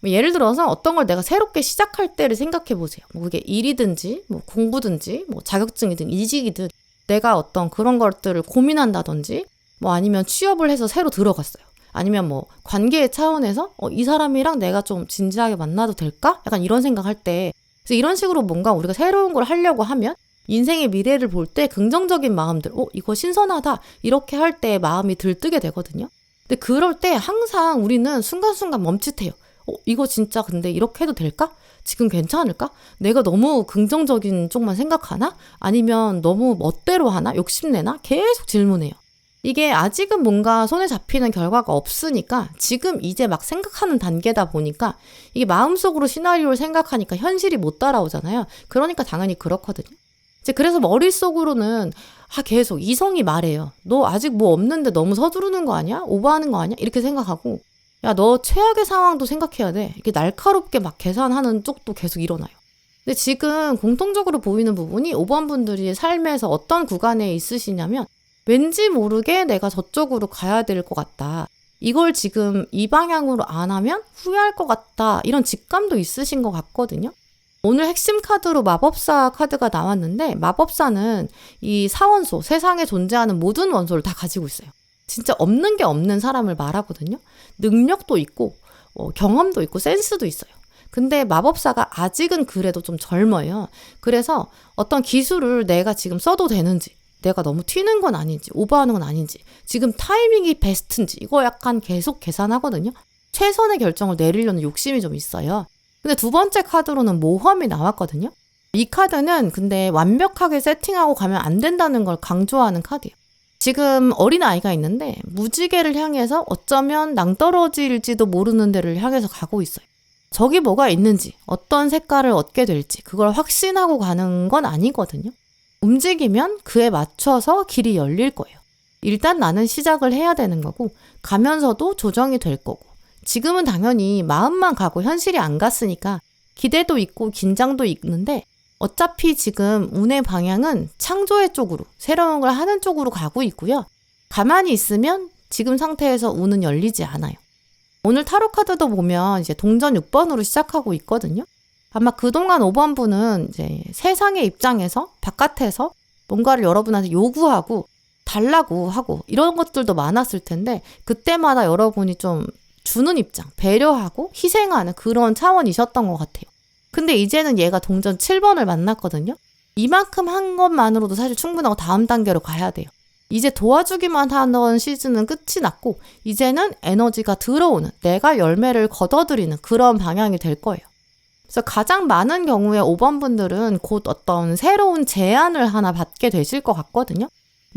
예를 들어서 어떤 걸 내가 새롭게 시작할 때를 생각해 보세요. 그게 일이든지 공부든지 자격증이든 이직이든 내가 어떤 그런 것들을 고민한다든지 아니면 취업을 해서 새로 들어갔어요. 아니면 관계의 차원에서 이 사람이랑 내가 좀 진지하게 만나도 될까? 약간 이런 생각할 때 그래서 이런 식으로 뭔가 우리가 새로운 걸 하려고 하면 인생의 미래를 볼 때 긍정적인 마음들 이거 신선하다 이렇게 할 때 마음이 들뜨게 되거든요. 근데 그럴 때 항상 우리는 순간순간 멈칫해요. 이거 진짜 근데 이렇게 해도 될까? 지금 괜찮을까? 내가 너무 긍정적인 쪽만 생각하나? 아니면 너무 멋대로 하나? 욕심내나? 계속 질문해요. 이게 아직은 뭔가 손에 잡히는 결과가 없으니까 지금 이제 막 생각하는 단계다 보니까 이게 마음속으로 시나리오를 생각하니까 현실이 못 따라오잖아요. 그러니까 당연히 그렇거든요. 이제 그래서 머릿속으로는 계속 이성이 말해요. 너 아직 없는데 너무 서두르는 거 아니야? 오버하는 거 아니야? 이렇게 생각하고 야, 너 최악의 상황도 생각해야 돼. 이렇게 날카롭게 막 계산하는 쪽도 계속 일어나요. 근데 지금 공통적으로 보이는 부분이 5번 분들이 삶에서 어떤 구간에 있으시냐면 왠지 모르게 내가 저쪽으로 가야 될 것 같다. 이걸 지금 이 방향으로 안 하면 후회할 것 같다. 이런 직감도 있으신 것 같거든요. 오늘 핵심 카드로 마법사 카드가 나왔는데 마법사는 이 사원소, 세상에 존재하는 모든 원소를 다 가지고 있어요. 진짜 없는 게 없는 사람을 말하거든요. 능력도 있고 경험도 있고 센스도 있어요. 근데 마법사가 아직은 그래도 좀 젊어요. 그래서 어떤 기술을 내가 지금 써도 되는지 내가 너무 튀는 건 아닌지 오버하는 건 아닌지 지금 타이밍이 베스트인지 이거 약간 계속 계산하거든요. 최선의 결정을 내리려는 욕심이 좀 있어요. 근데 두 번째 카드로는 모험이 나왔거든요. 이 카드는 근데 완벽하게 세팅하고 가면 안 된다는 걸 강조하는 카드예요. 지금 어린아이가 있는데 무지개를 향해서 어쩌면 낭떠러질지도 모르는 데를 향해서 가고 있어요. 저기 뭐가 있는지 어떤 색깔을 얻게 될지 그걸 확신하고 가는 건 아니거든요. 움직이면 그에 맞춰서 길이 열릴 거예요. 일단 나는 시작을 해야 되는 거고 가면서도 조정이 될 거고 지금은 당연히 마음만 가고 현실이 안 갔으니까 기대도 있고 긴장도 있는데 어차피 지금 운의 방향은 창조의 쪽으로 새로운 걸 하는 쪽으로 가고 있고요. 가만히 있으면 지금 상태에서 운은 열리지 않아요. 오늘 타로 카드도 보면 이제 동전 6번으로 시작하고 있거든요. 아마 그동안 5번 분은 이제 세상의 입장에서 바깥에서 뭔가를 여러분한테 요구하고 달라고 하고 이런 것들도 많았을 텐데 그때마다 여러분이 좀 주는 입장, 배려하고 희생하는 그런 차원이셨던 것 같아요. 근데 이제는 얘가 동전 7번을 만났거든요. 이만큼 한 것만으로도 사실 충분하고 다음 단계로 가야 돼요. 이제 도와주기만 하던 시즌은 끝이 났고 이제는 에너지가 들어오는 내가 열매를 거둬들이는 그런 방향이 될 거예요. 그래서 가장 많은 경우에 5번 분들은 곧 어떤 새로운 제안을 하나 받게 되실 것 같거든요.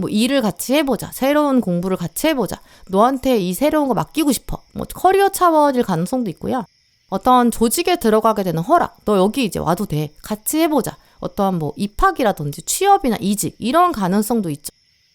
일을 같이 해보자. 새로운 공부를 같이 해보자. 너한테 이 새로운 거 맡기고 싶어. 커리어 차원일 가능성도 있고요. 어떤 조직에 들어가게 되는 허락. 너 여기 이제 와도 돼. 같이 해보자. 어떠한 입학이라든지 취업이나 이직 이런 가능성도 있죠.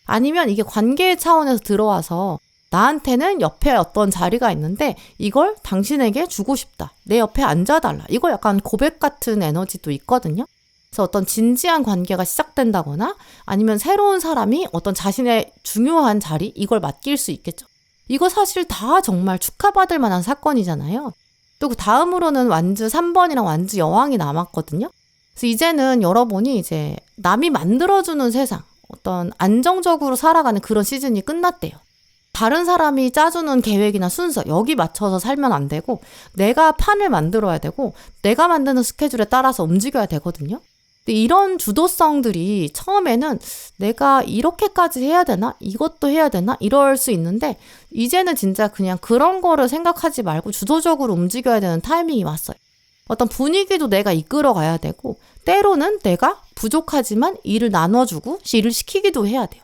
아니면 이게 관계의 차원에서 들어와서 나한테는 옆에 어떤 자리가 있는데 이걸 당신에게 주고 싶다. 내 옆에 앉아달라. 이거 약간 고백 같은 에너지도 있거든요. 그래서 어떤 진지한 관계가 시작된다거나 아니면 새로운 사람이 어떤 자신의 중요한 자리 이걸 맡길 수 있겠죠. 이거 사실 다 정말 축하받을 만한 사건이잖아요. 또 그 다음으로는 완즈 3번이랑 완즈 여왕이 남았거든요. 그래서 이제는 여러분이 이제 남이 만들어주는 세상, 어떤 안정적으로 살아가는 그런 시즌이 끝났대요. 다른 사람이 짜주는 계획이나 순서 여기 맞춰서 살면 안 되고 내가 판을 만들어야 되고 내가 만드는 스케줄에 따라서 움직여야 되거든요. 근데 이런 주도성들이 처음에는 내가 이렇게까지 해야 되나? 이것도 해야 되나? 이럴 수 있는데 이제는 진짜 그냥 그런 거를 생각하지 말고 주도적으로 움직여야 되는 타이밍이 왔어요. 어떤 분위기도 내가 이끌어 가야 되고 때로는 내가 부족하지만 일을 나눠주고 일을 시키기도 해야 돼요.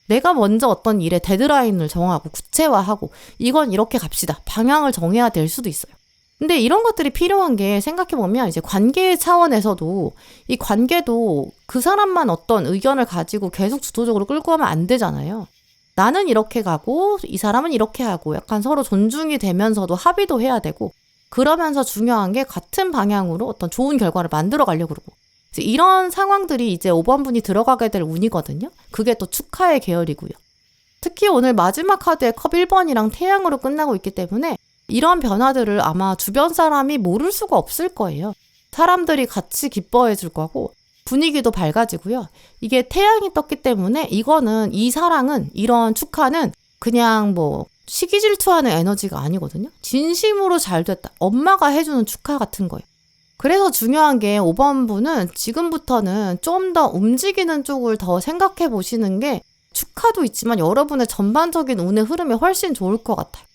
내가 먼저 어떤 일에 데드라인을 정하고 구체화하고 이건 이렇게 갑시다. 방향을 정해야 될 수도 있어요. 근데 이런 것들이 필요한 게 생각해보면 이제 관계 차원에서도 이 관계도 그 사람만 어떤 의견을 가지고 계속 주도적으로 끌고 가면 안 되잖아요. 나는 이렇게 가고 이 사람은 이렇게 하고 약간 서로 존중이 되면서도 합의도 해야 되고 그러면서 중요한 게 같은 방향으로 어떤 좋은 결과를 만들어 가려고 그러고 이제 이런 상황들이 이제 5번 분이 들어가게 될 운이거든요. 그게 또 축하의 계열이고요. 특히 오늘 마지막 카드의 컵 1번이랑 태양으로 끝나고 있기 때문에 이런 변화들을 아마 주변 사람이 모를 수가 없을 거예요. 사람들이 같이 기뻐해 줄 거고 분위기도 밝아지고요. 이게 태양이 떴기 때문에 이거는 이 사랑은 이런 축하는 그냥 뭐 시기 질투하는 에너지가 아니거든요. 진심으로 잘 됐다. 엄마가 해주는 축하 같은 거예요. 그래서 중요한 게 5번 분은 지금부터는 좀 더 움직이는 쪽을 더 생각해 보시는 게 축하도 있지만 여러분의 전반적인 운의 흐름이 훨씬 좋을 것 같아요.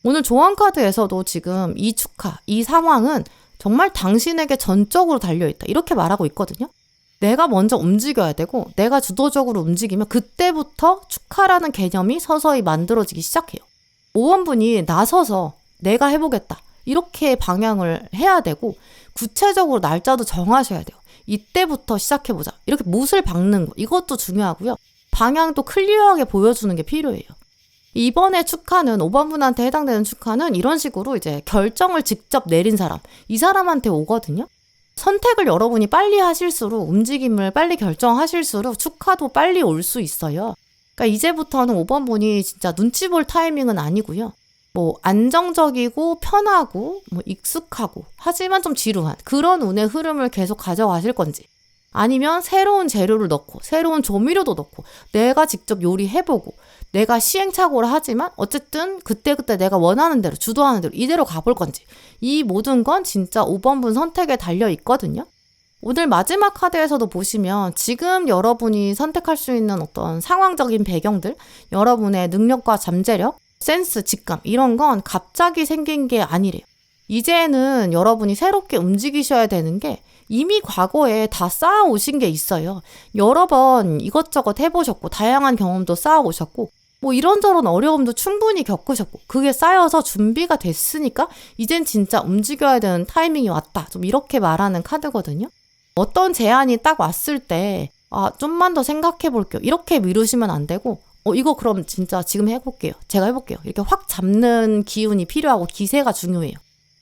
오늘 조언 카드에서도 지금 이 축하, 이 상황은 정말 당신에게 전적으로 달려있다. 이렇게 말하고 있거든요. 내가 먼저 움직여야 되고 내가 주도적으로 움직이면 그때부터 축하라는 개념이 서서히 만들어지기 시작해요. 5번 분이 나서서 내가 해보겠다. 이렇게 방향을 해야 되고 구체적으로 날짜도 정하셔야 돼요. 이때부터 시작해보자. 이렇게 못을 박는 거. 이것도 중요하고요. 방향도 클리어하게 보여주는 게 필요해요. 이번에 축하는 5번 분한테 해당되는 축하는 이런 식으로 이제 결정을 직접 내린 사람. 이 사람한테 오거든요. 선택을 여러분이 빨리 하실수록 움직임을 빨리 결정하실수록 축하도 빨리 올 수 있어요. 그러니까 이제부터는 5번 분이 진짜 눈치 볼 타이밍은 아니고요. 뭐 안정적이고 편하고 뭐 익숙하고 하지만 좀 지루한 그런 운의 흐름을 계속 가져가실 건지 아니면 새로운 재료를 넣고 새로운 조미료도 넣고 내가 직접 요리해보고 내가 시행착오를 하지만 어쨌든 그때그때 내가 원하는 대로 주도하는 대로 이대로 가볼 건지 이 모든 건 진짜 5번 분 선택에 달려 있거든요. 오늘 마지막 카드에서도 보시면 지금 여러분이 선택할 수 있는 어떤 상황적인 배경들 여러분의 능력과 잠재력 센스, 직감 이런 건 갑자기 생긴 게 아니래요. 이제는 여러분이 새롭게 움직이셔야 되는 게 이미 과거에 다 쌓아오신 게 있어요. 여러 번 이것저것 해보셨고 다양한 경험도 쌓아오셨고 뭐 이런저런 어려움도 충분히 겪으셨고 그게 쌓여서 준비가 됐으니까 이젠 진짜 움직여야 되는 타이밍이 왔다. 좀 이렇게 말하는 카드거든요. 어떤 제안이 딱 왔을 때 좀만 더 생각해 볼게요. 이렇게 미루시면 안 되고 이거 그럼 진짜 지금 해볼게요. 제가 해볼게요. 이렇게 확 잡는 기운이 필요하고 기세가 중요해요.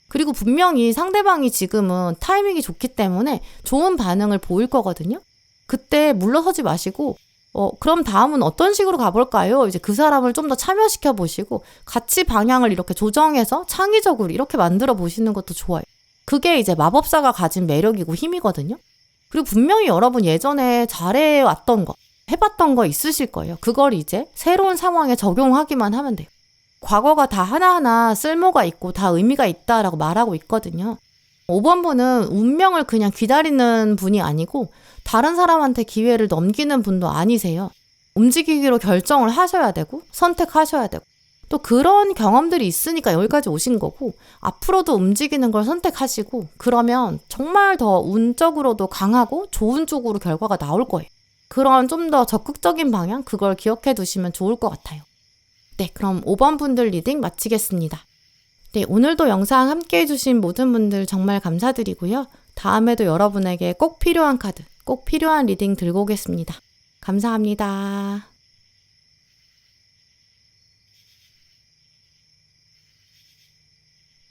그리고 분명히 상대방이 지금은 타이밍이 좋기 때문에 좋은 반응을 보일 거거든요. 그때 물러서지 마시고 그럼 다음은 어떤 식으로 가볼까요? 이제 그 사람을 좀 더 참여시켜 보시고 같이 방향을 이렇게 조정해서 창의적으로 이렇게 만들어 보시는 것도 좋아요. 그게 이제 마법사가 가진 매력이고 힘이거든요. 그리고 분명히 여러분 예전에 잘해왔던 거 해봤던 거 있으실 거예요. 그걸 이제 새로운 상황에 적용하기만 하면 돼요. 과거가 다 하나하나 쓸모가 있고 다 의미가 있다라고 말하고 있거든요. 5번 분은 운명을 그냥 기다리는 분이 아니고 다른 사람한테 기회를 넘기는 분도 아니세요. 움직이기로 결정을 하셔야 되고 선택하셔야 되고 또 그런 경험들이 있으니까 여기까지 오신 거고 앞으로도 움직이는 걸 선택하시고 그러면 정말 더 운적으로도 강하고 좋은 쪽으로 결과가 나올 거예요. 그런 좀 더 적극적인 방향 그걸 기억해 두시면 좋을 것 같아요. 네, 그럼 5번 분들 리딩 마치겠습니다. 네, 오늘도 영상 함께 해주신 모든 분들 정말 감사드리고요. 다음에도 여러분에게 꼭 필요한 카드, 꼭 필요한 리딩 들고 오겠습니다. 감사합니다.